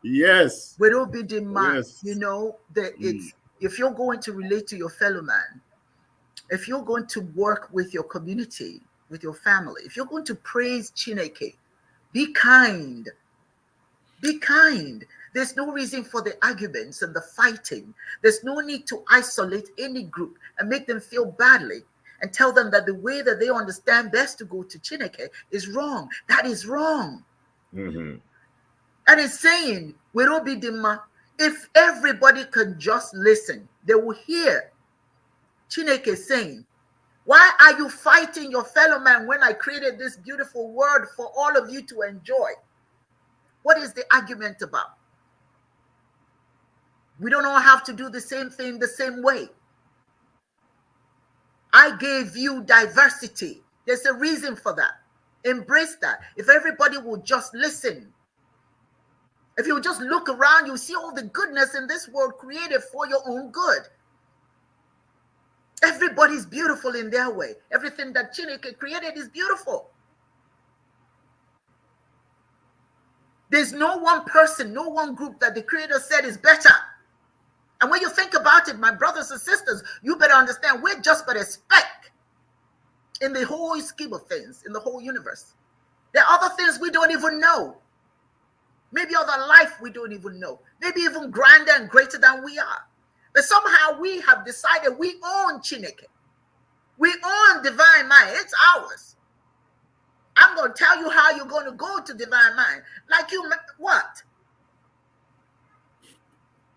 Yes. Were obi dị mma. Yes. You know that it's if you're going to relate to your fellow man, if you're going to work with your community, with your family, if you're going to praise Chineke, be kind. Be kind. There's no reason for the arguments and the fighting. There's no need to isolate any group and make them feel badly and tell them that the way that they understand best to go to Chineke is wrong. That is wrong. Mm-hmm. And it's saying, Werobidima, if everybody can just listen, they will hear Chineke saying, why are you fighting your fellow man when I created this beautiful word for all of you to enjoy? What is the argument about? We don't all have to do the same thing the same way. I gave you diversity. There's a reason for that. Embrace that. If everybody will just listen, if you just look around, you see all the goodness in this world created for your own good. Everybody's beautiful in their way. Everything that Chineke created is beautiful. There's no one person, no one group that the Creator said is better. And when you think about it, my brothers and sisters, you better understand we're just but a speck in the whole scheme of things, in the whole universe. There are other things we don't even know. Maybe other life we don't even know. Maybe even grander and greater than we are. But somehow we have decided we own Chineke. We own divine mind. It's ours. I'm going to tell you how you're going to go to divine mind. Like you, what?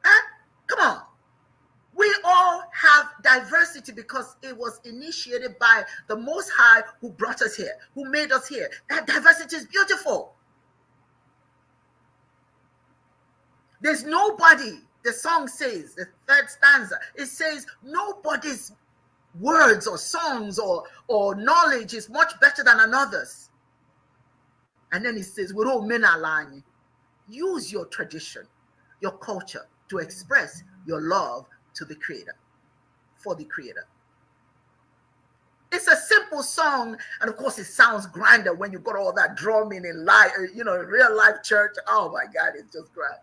Huh? Come on. We all have diversity because it was initiated by the Most High who brought us here, who made us here. That diversity is beautiful. There's nobody, the song says, the third stanza, it says nobody's words or songs or knowledge is much better than another's. And then it says, we're all men aligning. Use your tradition, your culture to express your love to the Creator, for the Creator. It's a simple song, and of course it sounds grander when you got all that drumming in life, real life church. Oh my God, it's just grand.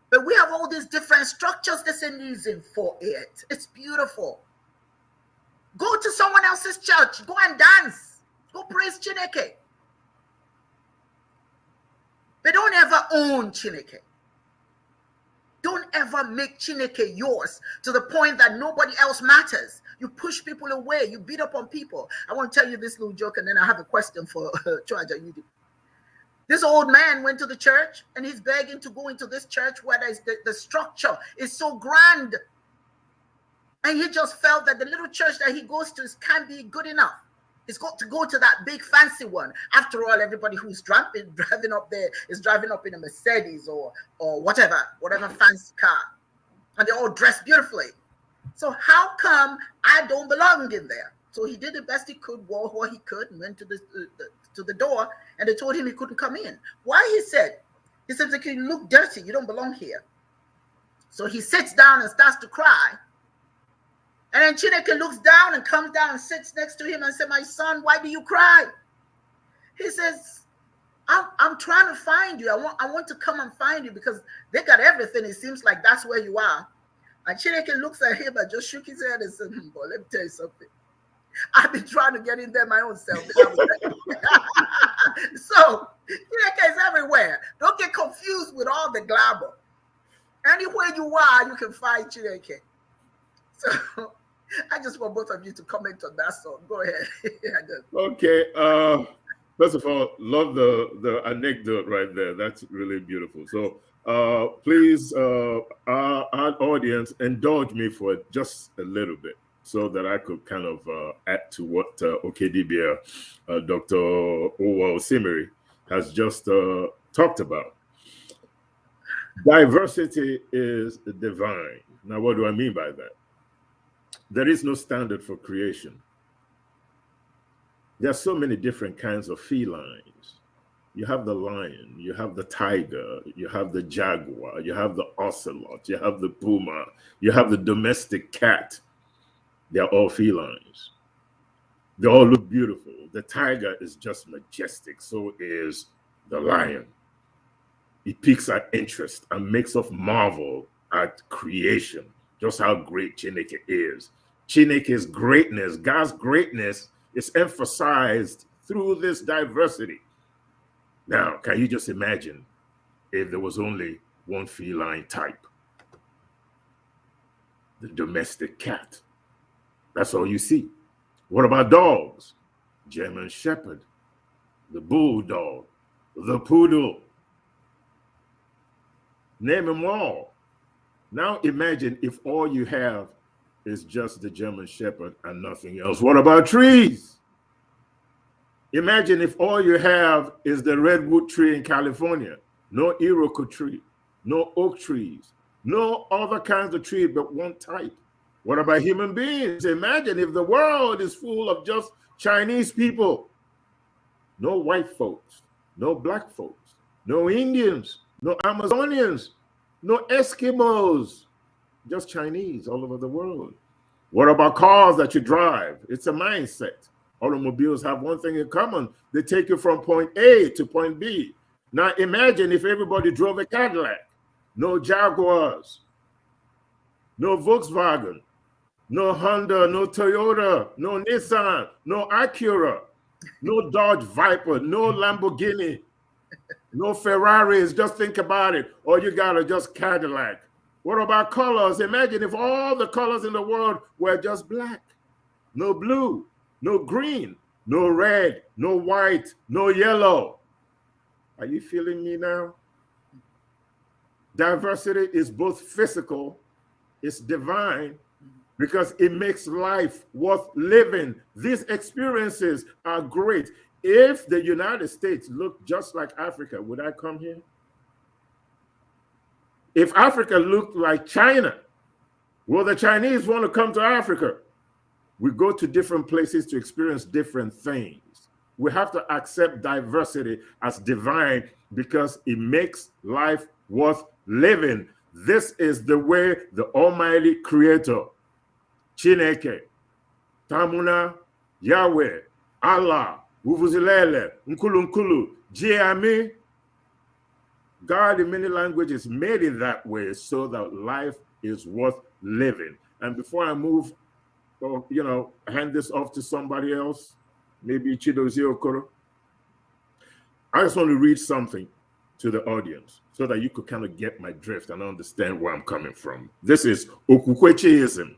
But we have all these different structures that's a reason for it. It's beautiful. Go to someone else's church, go and dance, go praise Chineke. But don't ever own Chineke. Don't ever make Chineke yours to the point that nobody else matters. You push people away. You beat up on people. I want to tell you this little joke, and then I have a question for Choaja Yudi. This old man went to the church, and he's begging to go into this church where the structure is so grand. And he just felt that the little church that he goes to can't be good enough. He's got to go to that big fancy one. After all, everybody who's driving up there is driving up in a Mercedes or whatever fancy car. And they're all dressed beautifully. So how come I don't belong in there? So he did the best he could, wore what he could, and went to the door, and they told him he couldn't come in. Why? He said, you look dirty, you don't belong here. So he sits down and starts to cry. And then Chineke looks down and comes down and sits next to him and says, my son, why do you cry? He says, I'm trying to find you. I want to come and find you because they got everything. It seems like that's where you are. And Chineke looks at him and just shook his head and said, boy, let me tell you something. I've been trying to get in there my own self. So Chineke is everywhere. Don't get confused with all the glamour. Anywhere you are, you can find Chineke. So I just want both of you to comment on that song. Go ahead. Okay. First of all, love the anecdote right there. That's really beautiful. So please, our audience, indulge me for just a little bit so that I could kind of add to what Okedibia, Dr. Owa Osimiri has just talked about. Diversity is divine. Now, what do I mean by that? There is no standard for creation. There are so many different kinds of felines. You have the lion, you have the tiger, you have the jaguar, you have the ocelot, you have the puma, you have the domestic cat. They're all felines. They all look beautiful. The tiger is just majestic. So is the lion. It piques our interest and makes us marvel at creation, just how great Chineke is. Chineke's greatness, God's greatness, is emphasized through this diversity. Now, can you just imagine if there was only one feline type? The domestic cat. That's all you see. What about dogs? German Shepherd, the bulldog, the poodle. Name them all. Now imagine if all you have is just the German Shepherd and nothing else. What about trees? Imagine if all you have is the redwood tree in California. No Iroko tree, no oak trees, no other kinds of trees but one type. What about human beings? Imagine if the world is full of just Chinese people. No white folks, no black folks, no Indians, no Amazonians, no Eskimos, just Chinese all over the world. What about cars that you drive? It's a mindset. Automobiles have one thing in common. They take you from point A to point B. Now imagine if everybody drove a Cadillac. No Jaguars, no Volkswagen, no Honda, no Toyota, no Nissan, no Acura, no Dodge Viper, no Lamborghini, no Ferraris. Just think about it. Or you got to just Cadillac. What about colors? Imagine if all the colors in the world were just black. No blue, no green, no red, no white, no yellow. Are you feeling me now? Diversity is both physical, it's divine, because it makes life worth living. These experiences are great. If the United States looked just like Africa, would I come here? If Africa looked like China, will the Chinese want to come to Africa? We go to different places to experience different things. We have to accept diversity as divine because it makes life worth living. This is the way the Almighty Creator, Chineke, Tamuna, Yahweh, Allah, Uvuzilele, Nkulu, Jiami, God in many languages made it that way so that life is worth living. And before I move, hand this off to somebody else, maybe Chidozie Okoro, I just want to read something to the audience so that you could kind of get my drift and understand where I'm coming from. This is Chiism,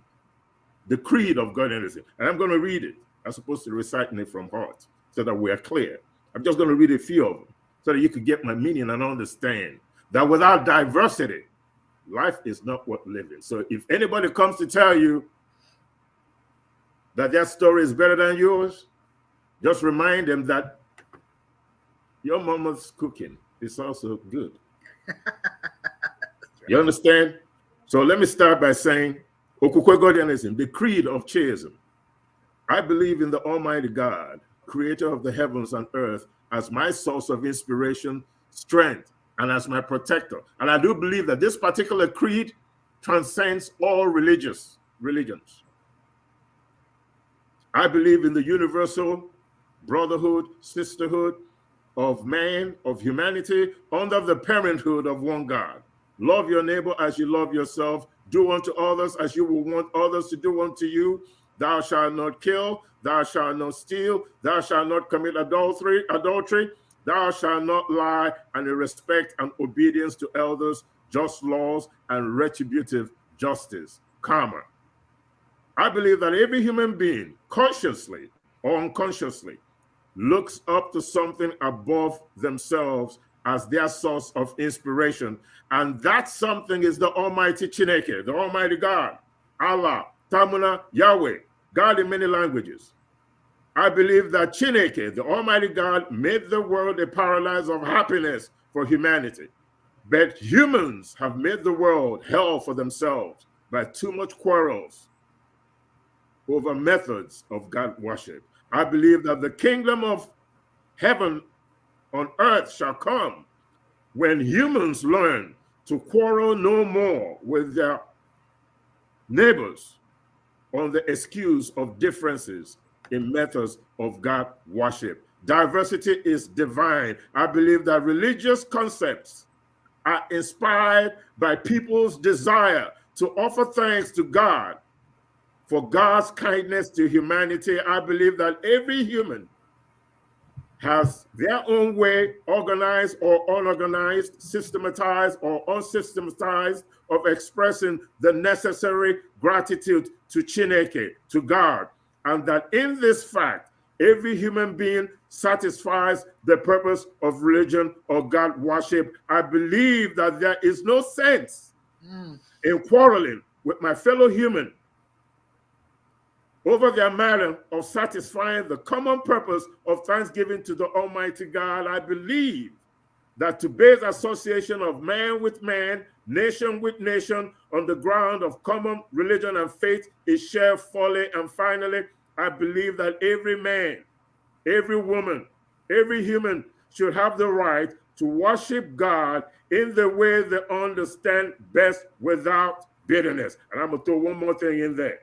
the Creed of Godianism. And I'm going to read it. I'm supposed to recite it from heart so that we are clear. I'm just going to read a few of them so that you could get my meaning and understand that without diversity, life is not worth living. So if anybody comes to tell you that their story is better than yours, just remind them that your mama's cooking is also good. You understand? So let me start by saying, Okukwe Godianism, the Creed of Chaism. I believe in the Almighty God, creator of the heavens and earth, as my source of inspiration, strength, and as my protector. And I do believe that this particular creed transcends all religions. I believe in the universal brotherhood, sisterhood of man, of humanity, under the parenthood of one God. Love your neighbor as you love yourself. Do unto others as you will want others to do unto you. Thou shalt not kill. Thou shalt not steal. Thou shalt not commit adultery. Thou shalt not lie, and in respect and obedience to elders, just laws, and retributive justice, karma. I believe that every human being, consciously or unconsciously, looks up to something above themselves as their source of inspiration. And that something is the Almighty Chineke, the Almighty God, Allah, Tamuna, Yahweh, God in many languages. I believe that Chineke, the Almighty God, made the world a paradise of happiness for humanity. But humans have made the world hell for themselves by too much quarrels over methods of God worship. I believe that the kingdom of heaven on earth shall come when humans learn to quarrel no more with their neighbors on the excuse of differences in methods of God worship. Diversity is divine. I believe that religious concepts are inspired by people's desire to offer thanks to God for God's kindness to humanity. I believe that every human has their own way, organized or unorganized, systematized or unsystematized, of expressing the necessary gratitude to Chineke, to God, and that in this fact, every human being satisfies the purpose of religion or God worship. I believe that there is no sense in quarreling with my fellow human over their matter of satisfying the common purpose of thanksgiving to the Almighty God. I believe that to base association of man with man, nation with nation, on the ground of common religion and faith is sheer folly. And finally, I believe that every man, every woman, every human should have the right to worship God in the way they understand best without bitterness. And I'm going to throw one more thing in there.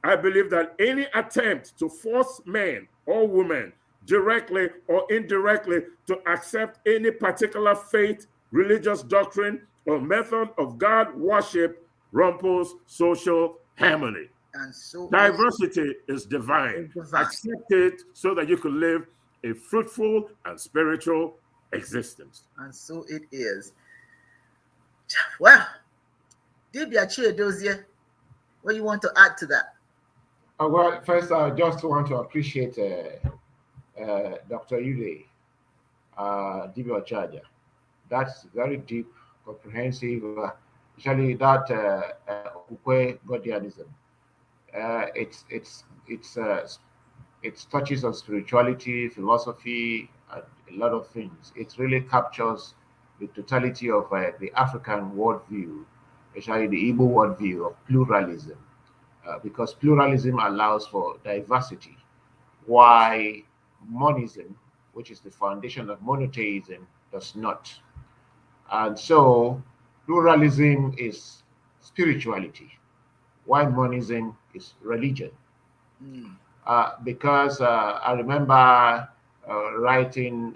I believe that any attempt to force man or woman, directly or indirectly, to accept any particular faith, religious doctrine, or method of God worship rumples social harmony. And so diversity is divine. Accept it so that you can live a fruitful and spiritual existence. And so it is. Well, Dibia Chiedozie, what do you want to add to that? Well, first, I just want to appreciate Dr. Yude, Dibia Chaja. That's very deep, comprehensive, especially that Ukwe Godianism. It touches on spirituality, philosophy, and a lot of things. It really captures the totality of the African worldview, especially the Igbo worldview of pluralism, because pluralism allows for diversity, why monism, which is the foundation of monotheism, does not. And so pluralism is spirituality, while monism is religion. Because I remember writing,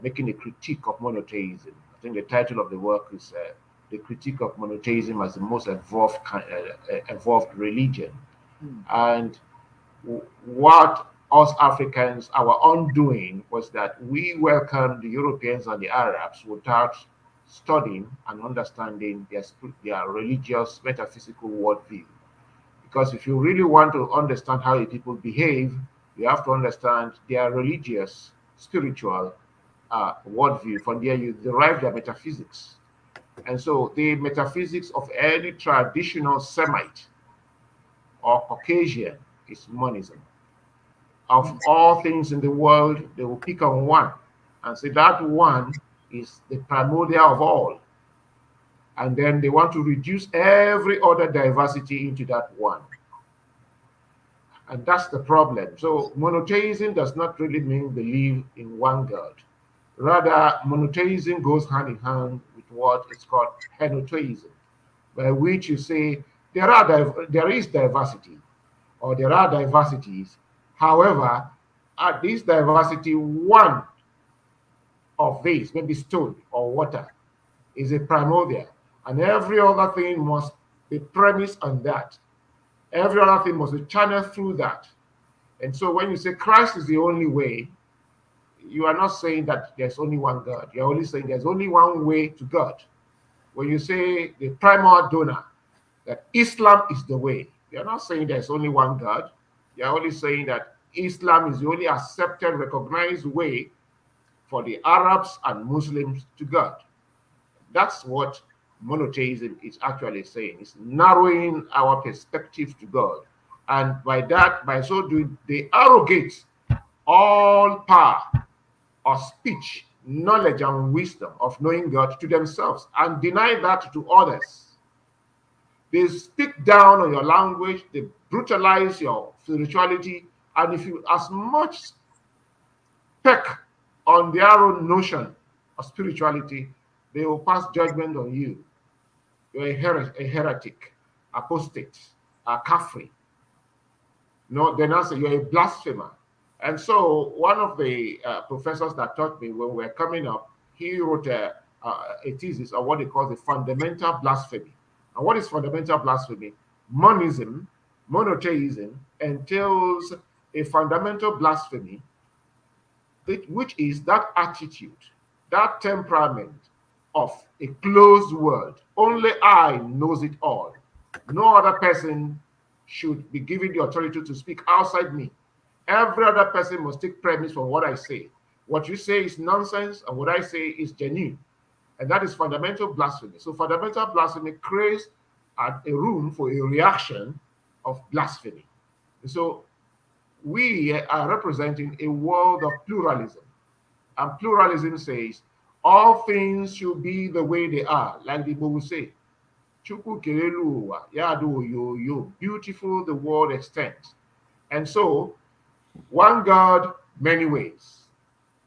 making a critique of monotheism. I think the title of the work is The Critique of Monotheism as the Most Evolved Religion. And what us Africans, our undoing was that we welcomed the Europeans and the Arabs without studying and understanding their religious, metaphysical worldview. Because if you really want to understand how people behave, you have to understand their religious, spiritual worldview. From there, you derive their metaphysics. And so the metaphysics of any traditional Semite or Caucasian is monism. of all things in the world, they will pick on one and say that one is the primordial of all. And then they want to reduce every other diversity into that one. And that's the problem. So monotheism does not really mean believe in one God. Rather, monotheism goes hand in hand with what is called henotheism, by which you say there is diversity, or there are diversities. However, at this diversity, one of these, maybe stone or water, is a primordial, and every other thing must be premised on that. Every other thing must be channeled through that. And so when you say Christ is the only way, you are not saying that there's only one God. You're only saying there's only one way to God. When you say the primal donor, that Islam is the way, you're not saying there's only one God. You're only saying that Islam is the only accepted, recognized way for the Arabs and Muslims to God. That's what monotheism is actually saying. It's narrowing our perspective to God. And by that, by so doing, they arrogate all power of speech, knowledge, and wisdom of knowing God to themselves and deny that to others. They speak down on your language, they brutalize your spirituality, and if you as much peck on their own notion of spirituality, they will pass judgment on you. You're a heretic, apostate, a kafri. No, then also you're a blasphemer. And so one of the professors that taught me when we were coming up, he wrote a thesis on what he calls the fundamental blasphemy. And what is fundamental blasphemy? Monism, monotheism, entails a fundamental blasphemy, which is that attitude, that temperament of a closed world. Only I knows it all. No other person should be given the authority to speak outside me. Every other person must take premise from what I say. What you say is nonsense, and what I say is genuine. And that is fundamental blasphemy. So fundamental blasphemy creates a room for a reaction of blasphemy. And so we are representing a world of pluralism. And pluralism says all things should be the way they are, like the Igbo will say. Beautiful the world extends. And so, one God, many ways.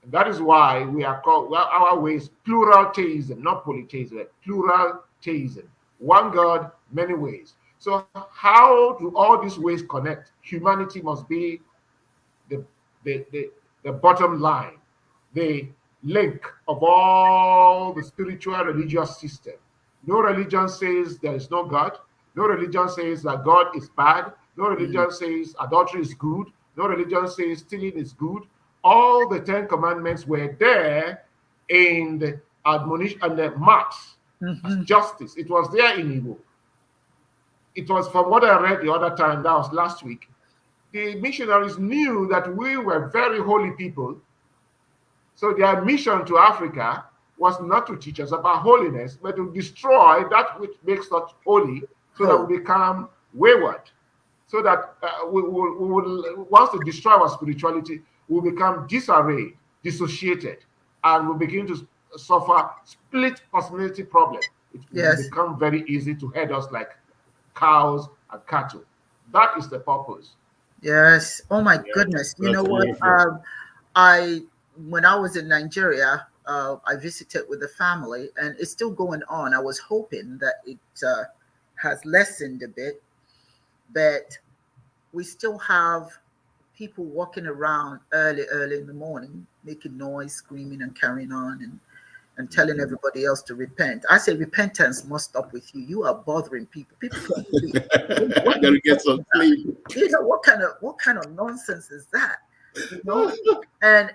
And that is why we are called, well, our way is plural theism, not polytheism, plural theism. One God, many ways. So how do all these ways connect? Humanity must be the bottom line, the link of all the spiritual religious system. No religion says there is no God. No religion says that God is bad. No religion says adultery is good. No religion says stealing is good. All the 10 commandments were there in the admonition and the marks as justice. It was there in Igbo. It was from what I read the other time, that was last week. The missionaries knew that we were very holy people. So their mission to Africa was not to teach us about holiness, but to destroy that which makes us holy, so that we become wayward. So that we will, once they destroy our spirituality, we become disarrayed, dissociated, and we begin to suffer split personality problem. It will become very easy to head us like cows and cattle. That is the purpose. Yes. Oh my goodness. You know what? When I was in Nigeria, I visited with the family, and it's still going on. I was hoping that it has lessened a bit, but we still have people walking around early in the morning, making noise, screaming, and carrying on, and telling everybody else to repent. I say repentance must stop with you. You are bothering people. People I gotta get some sleep. You know, what kind of nonsense is that? You know, and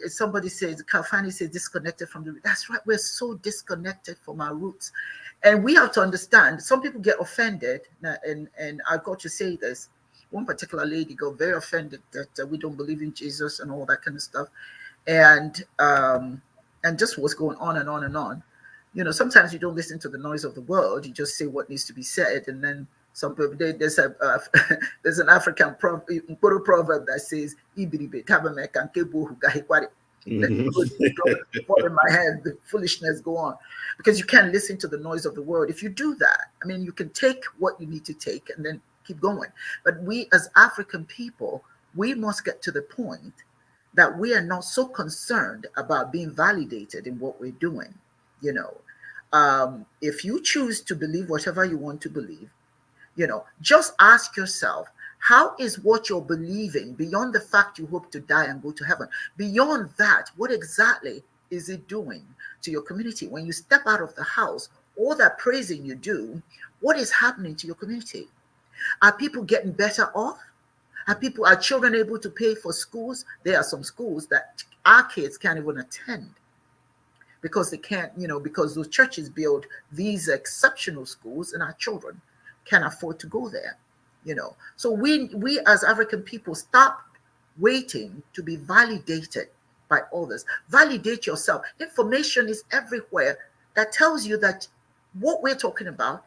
somebody says, Kalfani says, disconnected from the. That's right. We're so disconnected from our roots, and we have to understand. Some people get offended, and I've got to say this. One particular lady got very offended that we don't believe in Jesus and all that kind of stuff, and just what's going on and on and on. You know, sometimes you don't listen to the noise of the world. You just say what needs to be said, and then Some people, there's a there's an African proverb that says, "Ibiribe tabameka nkebo hugahikwari." Let me fall in my head, the foolishness go on, because you can't listen to the noise of the world. If you do that, I mean, you can take what you need to take and then keep going. But we as African people, we must get to the point that we are not so concerned about being validated in what we're doing. You know, if you choose to believe whatever you want to believe, you know, just ask yourself, how is what you're believing, beyond the fact you hope to die and go to heaven, beyond that, what exactly is it doing to your community? When you step out of the house, all that praising you do, what is happening to your community? Are people getting better off? Are children able to pay for schools? There are some schools that our kids can't even attend because they can't, you know, because those churches build these exceptional schools and our children can't afford to go there. You know, so we as African people, stop waiting to be validated by others. Validate yourself. Information is everywhere that tells you that what we're talking about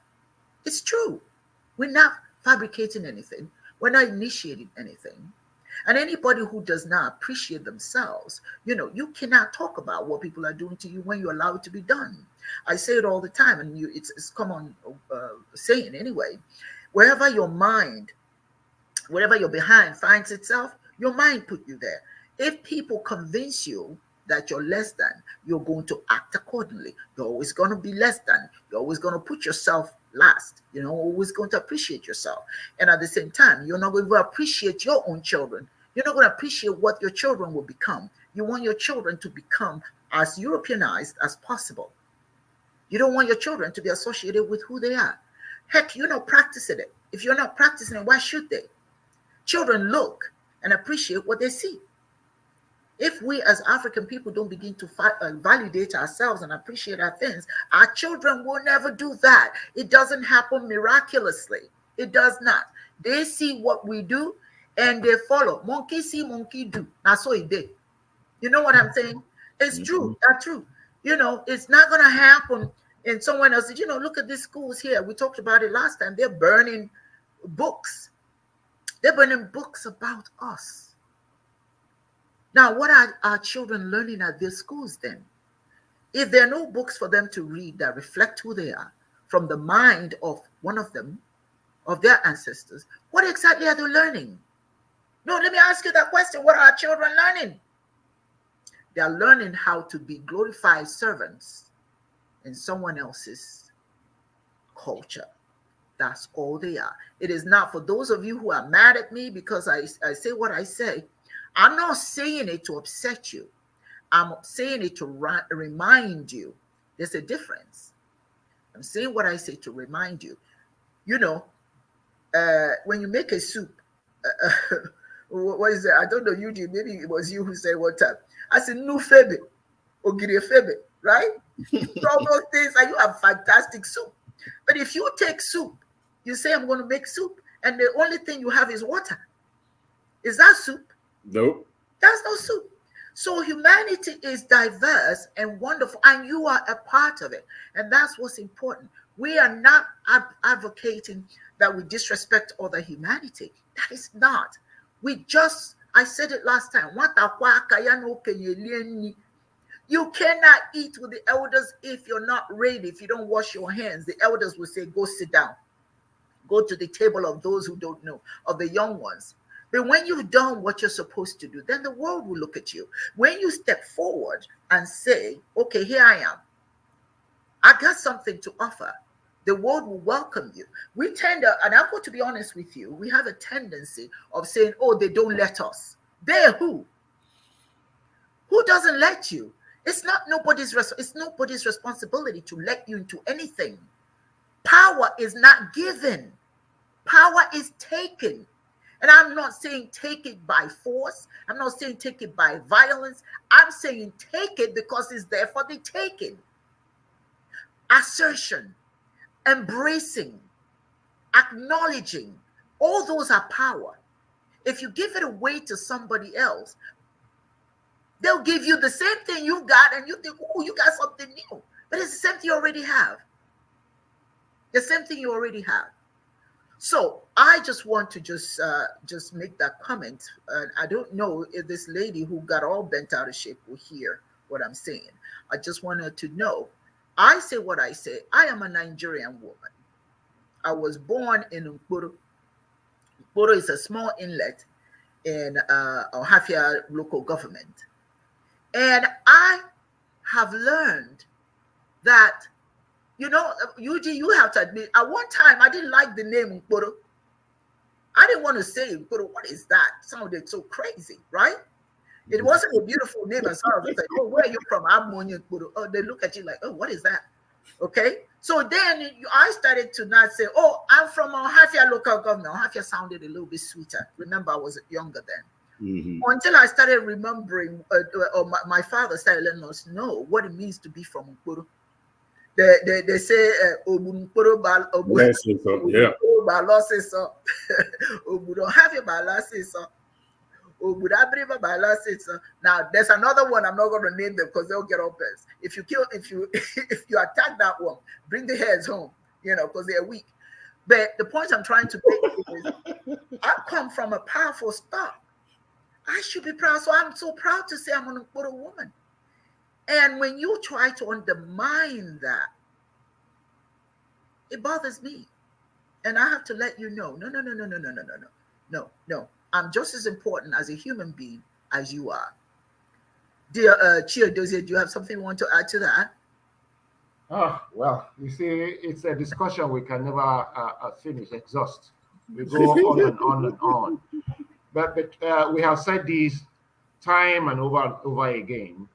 is true. We're not fabricating anything. We're not initiating anything. And anybody who does not appreciate themselves, you know, you cannot talk about what people are doing to you when you allow it to be done. I say it all the time, and it's common saying anyway. Wherever your behind finds itself, your mind put you there. If people convince you that you're less than, you're going to act accordingly. You're always going to be less than. You're always going to put yourself last. You know, always going to appreciate yourself. And at the same time, you're not going to appreciate your own children. You're not going to appreciate what your children will become. You want your children to become as Europeanized as possible. You don't want your children to be associated with who they are. Heck, you're not practicing it. If you're not practicing it, why should they? Children look and appreciate what they see. If we as African people don't begin to validate ourselves and appreciate our things, our children will never do that. It doesn't happen miraculously. It does not. They see what we do and they follow. Monkey see, monkey do. That's what it did. You know what I'm saying? It's true. That's true. You know, it's not going to happen. And someone else said, you know, look at these schools here. We talked about it last time. They're burning books. They're burning books about us. Now, what are our children learning at these schools then? If there are no books for them to read that reflect who they are from the mind of one of them, of their ancestors, what exactly are they learning? No, let me ask you that question. What are our children learning? They are learning how to be glorified servants in someone else's culture. That's all they are. It is not, for those of you who are mad at me because I say what I say, I'm not saying it to upset you. I'm saying it to remind you. There's a difference. I'm saying what I say to remind you. You know, when you make a soup, what is it? I don't know, Eugene, maybe it was you who said one time. I said, no febe, ogiri febe, right? All those things, and you have fantastic soup. But if you take soup, you say, I'm going to make soup, and the only thing you have is water. Is that soup? Nope. That's no soup. So humanity is diverse and wonderful, and you are a part of it. And that's what's important. We are not advocating that we disrespect other humanity. That is not. We just, I said it last time, you cannot eat with the elders if you're not ready, if you don't wash your hands. The elders will say, go sit down. Go to the table of those who don't know, of the young ones. But when you've done what you're supposed to do, then the world will look at you. When you step forward and say, okay, here I am. I got something to offer. The world will welcome you. We tend to, and I'm going to be honest with you, we have a tendency of saying, oh, they don't let us. They who? Who doesn't let you? It's nobody's responsibility to let you into anything. Power is not given. Power is taken. And I'm not saying take it by force. I'm not saying take it by violence. I'm saying take it because it's there for the taking. Assertion, embracing, acknowledging, all those are power. If you give it away to somebody else, they'll give you the same thing you got, and you think, oh, you got something new. But it's the same thing you already have. The same thing you already have. So I just want to just make that comment. I don't know if this lady who got all bent out of shape will hear what I'm saying. I just want her to know. I say what I say. I am a Nigerian woman. I was born in Nkuru. Nkuru is a small inlet in Ohafia local government. And I have learned that, you know, UG, you have to admit, at one time I didn't like the name Nkuru. I didn't want to say Nkuru. What is that? It sounded so crazy, right? It wasn't a beautiful name as far as I said, oh, where are you from? I'm Monye Nkuru. Oh, they look at you like, oh, what is that? Okay. So then I started to not say, oh, I'm from Ohafia local government. Ohafia sounded a little bit sweeter. Remember, I was younger then. Until I started remembering, my father started letting us know what it means to be from Nkuru. They say Obunkuru ba losses Obudo have your balances. Now there's another one. I'm not going to name them because they'll get up us. If you if you attack that one, bring the heads home, you know, because they're weak. But the point I'm trying to make is I come from a powerful stock. I should be proud. So I'm so proud to say I'm an Nkuru woman. And when you try to undermine that, it bothers me. And I have to let you know, no. I'm just as important as a human being as you are. Dear Chiadozie, do you have something you want to add to that? Oh, well, you see, it's a discussion we can never finish, exhaust. We go on and on and on. But we have said this time and over again.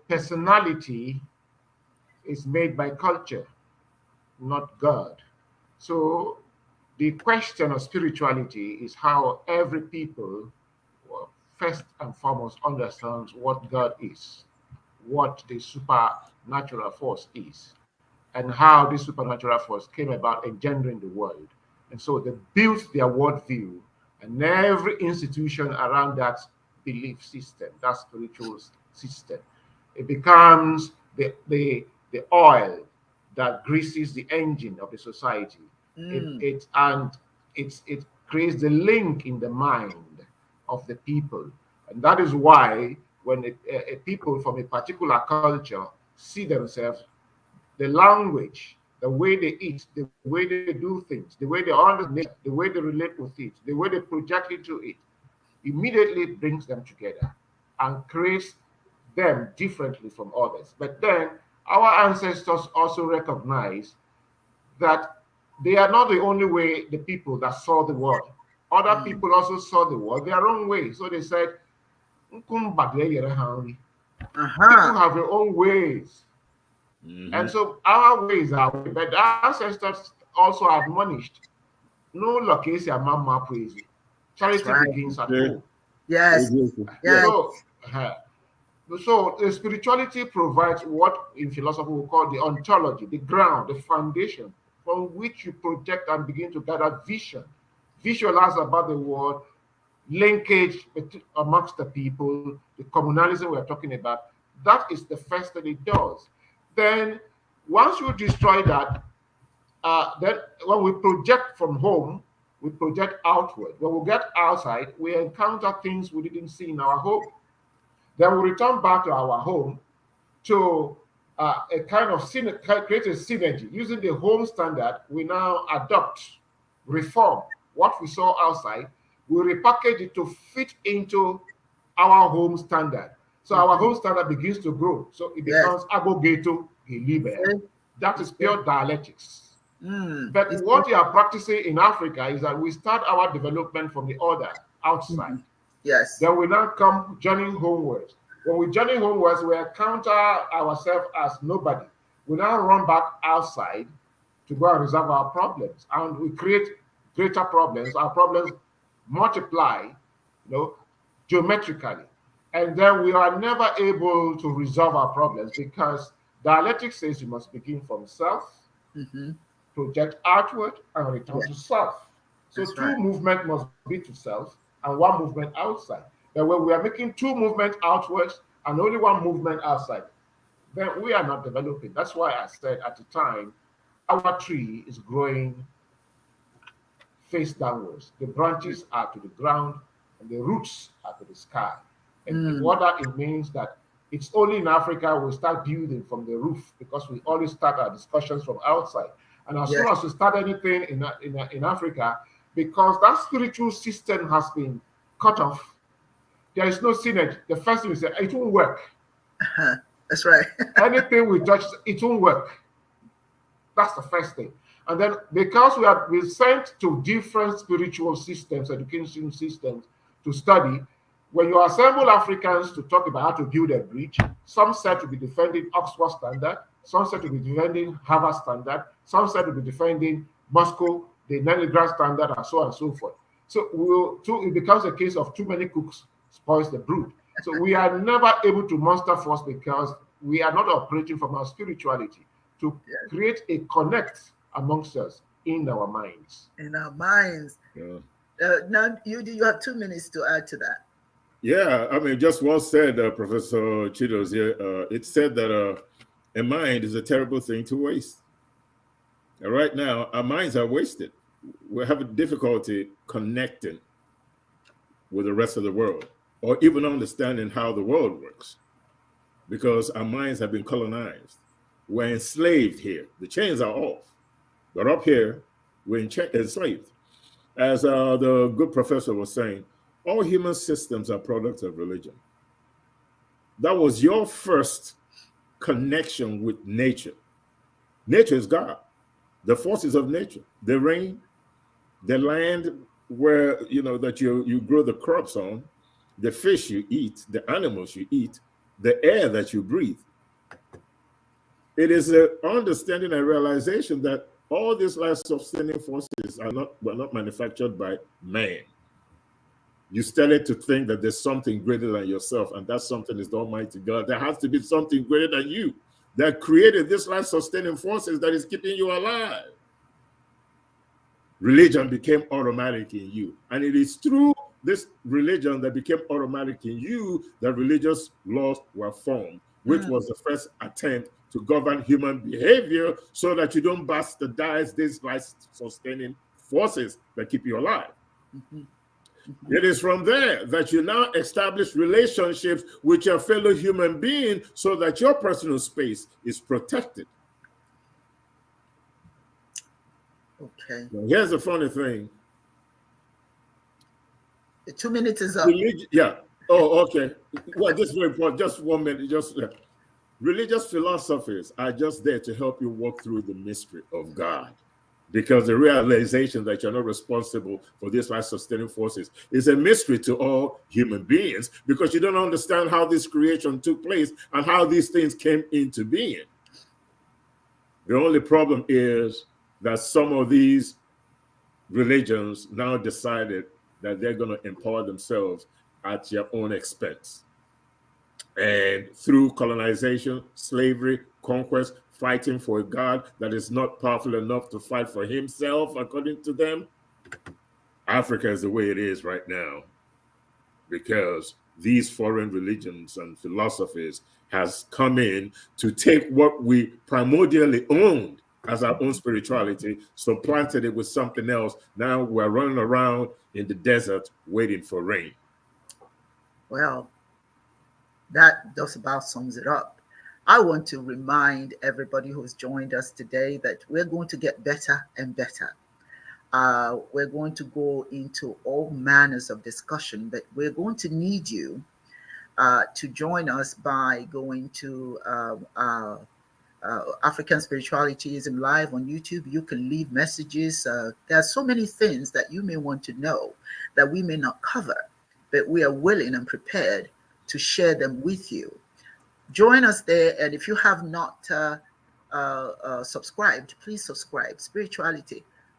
Personality is made by culture, not God. So the question of spirituality is how every people, first and foremost, understands what God is, what the supernatural force is, and how this supernatural force came about engendering the world. And so they built their worldview and every institution around that belief system, that spiritual system. It becomes the oil that greases the engine of the society. It creates the link in the mind of the people. And that is why when a people from a particular culture see themselves, the language, the way they eat, the way they do things, the way they understand, the way they relate with it, the way they project into it, immediately brings them together and creates them differently from others. But then our ancestors also recognize that they are not the only way the people that saw the world. Other people also saw the world their own way. So they said, people have their own ways. And so our ways are, but our ancestors also admonished, no location, mama praise. Charity begins at home. Yes. So the spirituality provides what in philosophy we call the ontology, the ground, the foundation from which you project and begin to gather vision. Visualize about the world, linkage amongst the people, the communalism we're talking about. That is the first that it does. Then once you destroy that, then when we project from home, we project outward. When we get outside, we encounter things we didn't see in our home. Then we return back to our home to a kind of create a synergy. Using the home standard, we now adopt, reform what we saw outside. We repackage it to fit into our home standard. So our home standard begins to grow. So it becomes agogeto gelibe. That is pure dialectics. But what we are practicing in Africa is that we start our development from the order outside. Yes. Then we now come journeying homewards. When we journey homewards, we encounter ourselves as nobody. We now run back outside to go and resolve our problems. And we create greater problems. Our problems multiply, geometrically. And then we are never able to resolve our problems because dialectics says you must begin from self, project outward, and return to self. So two movements must be to self and one movement outside. But when we are making two movements outwards and only one movement outside, then we are not developing. That's why I said at the time, our tree is growing face downwards. The branches are to the ground and the roots are to the sky. And what that it means that it's only in Africa we start building from the roof, because we always start our discussions from outside. And as soon as we start anything in Africa, because that spiritual system has been cut off, there is no synergy. The first thing is that it won't work. That's right. Anything we touch, it won't work. That's the first thing. And then because we have been sent to different spiritual systems, education systems to study, when you assemble Africans to talk about how to build a bridge, some said to be defending Oxford standard, some said to be defending Harvard standard, some said to be defending Moscow, the Leningrad standard, and so on and so forth. So it becomes a case of too many cooks spoils the brood. So we are never able to muster force because we are not operating from our spirituality to create a connect amongst us in our minds. In our minds. Yeah. Now, you have 2 minutes to add to that. Yeah, I mean, just well said, Professor Chidos here. It said that a mind is a terrible thing to waste. And right now, our minds are wasted. We're having difficulty connecting with the rest of the world, or even understanding how the world works, because our minds have been colonized. We're enslaved here. The chains are off, but up here, we're enslaved. As the good professor was saying, all human systems are products of religion. That was your first connection with nature. Nature is God. The forces of nature, the rain, the land where that you grow the crops on, the fish you eat, the animals you eat, the air that you breathe. It is an understanding and realization that all these life-sustaining forces were not manufactured by man. You started to think that there's something greater than yourself, and that something is the Almighty God. There has to be something greater than you that created this life-sustaining forces that is keeping you alive. Religion became automatic in you, and it is through this religion that became automatic in you that religious laws were formed, which was the first attempt to govern human behavior so that you don't bastardize these life-sustaining forces that keep you alive. It is from there that you now establish relationships with your fellow human being so that your personal space is protected. Okay. Now, here's the funny thing. The 2 minutes is up. Yeah. Oh, okay. Well, this is very important. Just 1 minute. Religious philosophies are just there to help you walk through the mystery of God. Because the realization that you're not responsible for these life-sustaining forces is a mystery to all human beings, because you don't understand how this creation took place and how these things came into being. The only problem is that some of these religions now decided that they're going to empower themselves at their own expense. And through colonization, slavery, conquest, fighting for a God that is not powerful enough to fight for himself, according to them, Africa is the way it is right now, because these foreign religions and philosophies has come in to take what we primordially owned as our own spirituality, supplanted it with something else. Now we're running around in the desert waiting for rain. Well, that just about sums it up. I want to remind everybody who's joined us today that we're going to get better and better. We're going to go into all manners of discussion, but we're going to need you to join us by going to African Spiritualityism Live on YouTube. You can leave messages. There are so many things that you may want to know that we may not cover, but we are willing and prepared to share them with you. Join us there, and if you have not subscribed, please subscribe.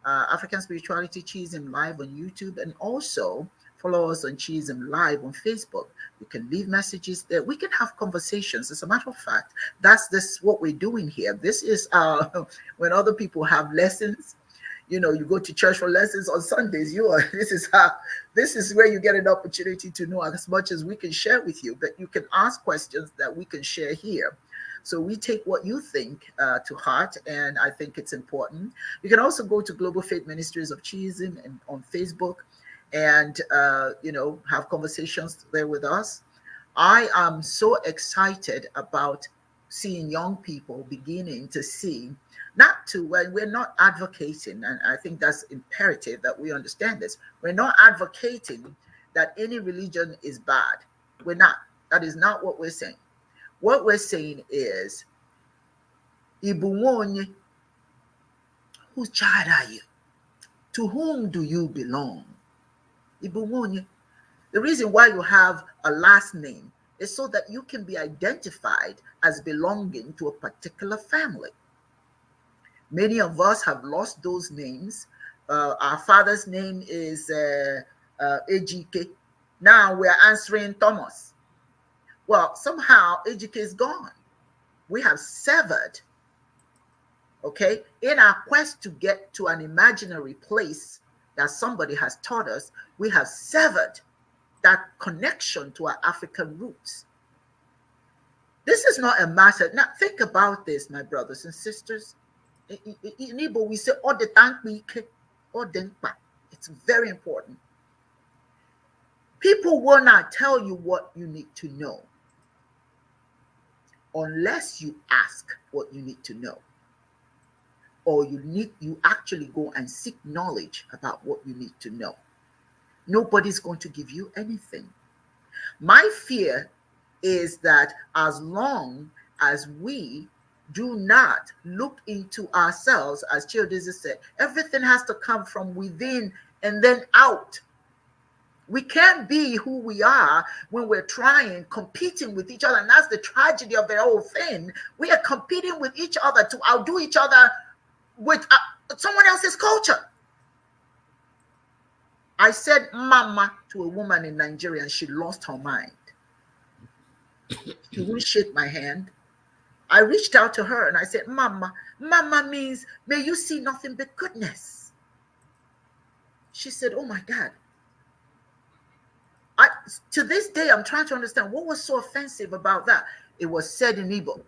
African Spirituality Chiism Live on YouTube, and also follow us on Chiism Live on Facebook. You can leave messages there. We can have conversations. As a matter of fact, that's what we're doing here. This is when other people have lessons. You go to church for lessons on Sundays. This is where you get an opportunity to know as much as we can share with you. But you can ask questions that we can share here. So we take what you think to heart, and I think it's important. You can also go to Global Faith Ministries of Chiism and on Facebook, and have conversations there with us. I am so excited about seeing young people beginning to see, when we're not advocating, and I think that's imperative that we understand this. We're not advocating that any religion is bad. We're not. That is not what we're saying. What we're saying is, Ibuwonye, whose child are you? To whom do you belong? Ibuwonye. The reason why you have a last name is so that you can be identified as belonging to a particular family. Many of us have lost those names. Our father's name is Ejike. Now we're answering Thomas. Well, somehow Ejike is gone. We have severed, okay, in our quest to get to an imaginary place that somebody has taught us, we have severed that connection to our African roots. This is not a matter. Now, think about this, my brothers and sisters. In Igbo, we say, it's very important. People will not tell you what you need to know unless you ask what you need to know, or you actually go and seek knowledge about what you need to know. Nobody's going to give you anything. My fear is that as long as we do not look into ourselves, as Chiodezi said, everything has to come from within and then out. We can't be who we are when we're competing with each other. And that's the tragedy of the whole thing. We are competing with each other to outdo each other with someone else's culture. I said mama to a woman in Nigeria and she lost her mind. She wouldn't shake my hand. I reached out to her and I said, mama. Mama means, may you see nothing but goodness. She said, oh my God. To this day, I'm trying to understand what was so offensive about that. It was said in Igbo.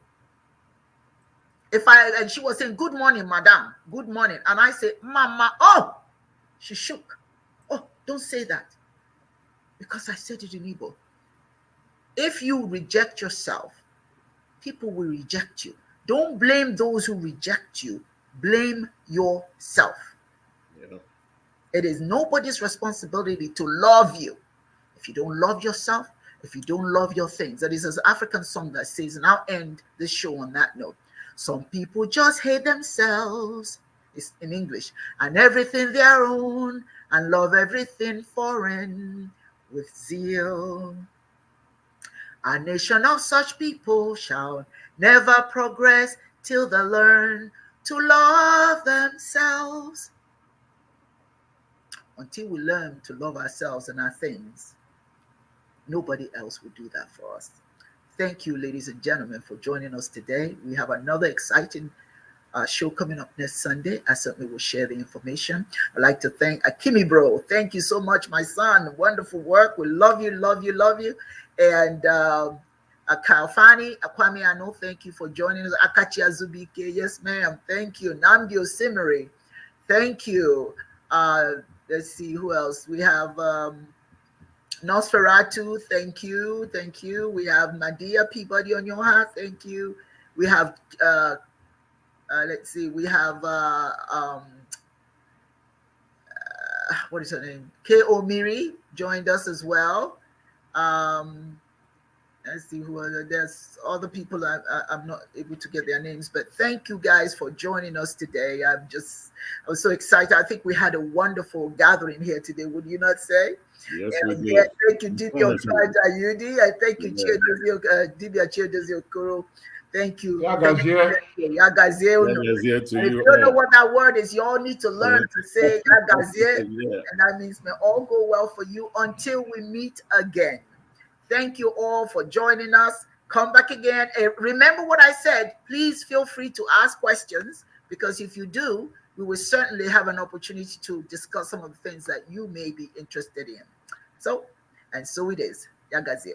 And she was saying, good morning, madam, good morning. And I said, mama, oh, she shook. Oh, don't say that. Because I said it in Igbo. If you reject yourself, people will reject you. Don't blame those who reject you. Blame yourself. Yeah. It is nobody's responsibility to love you. If you don't love yourself, if you don't love your things. That is an African song that says, and I'll end this show on that note. Some people just hate themselves. It's in English. And everything their own, and love everything foreign with zeal. A nation of such people shall never progress till they learn to love themselves. Until we learn to love ourselves and our things, nobody else will do that for us. Thank you, ladies and gentlemen, for joining us today. We have another exciting show coming up next Sunday. I certainly will share the information. I'd like to thank Akimi Bro. Thank you so much, my son. Wonderful work. We love you, love you, love you. And Kalfani, Akwami Ano, thank you for joining us. Akachi Azubike, yes, ma'am. Thank you. Namdi Osimiri, thank you. Let's see who else. We have Nosferatu, thank you, thank you. We have Nadia Peabody on your heart, thank you. We have let's see, we have what is her name? K. Omiri joined us as well. Let's see who are there's other people I'm not able to get their names, but thank you guys for joining us today. I was so excited. I think we had a wonderful gathering here today, would you not say? Yes, and we did. Thank you, Dibia Yudi. I thank you, Dibia Chiodezi Okoro. Thank you. Yagazie. Yagazie. Yagazie to and if you you don't know all. what that word is, you all need to learn to say Yagazie. Yeah. And that means may all go well for you until we meet again. Thank you all for joining us. Come back again. And remember what I said. Please feel free to ask questions, because if you do, we will certainly have an opportunity to discuss some of the things that you may be interested in. So it is. Yagazie.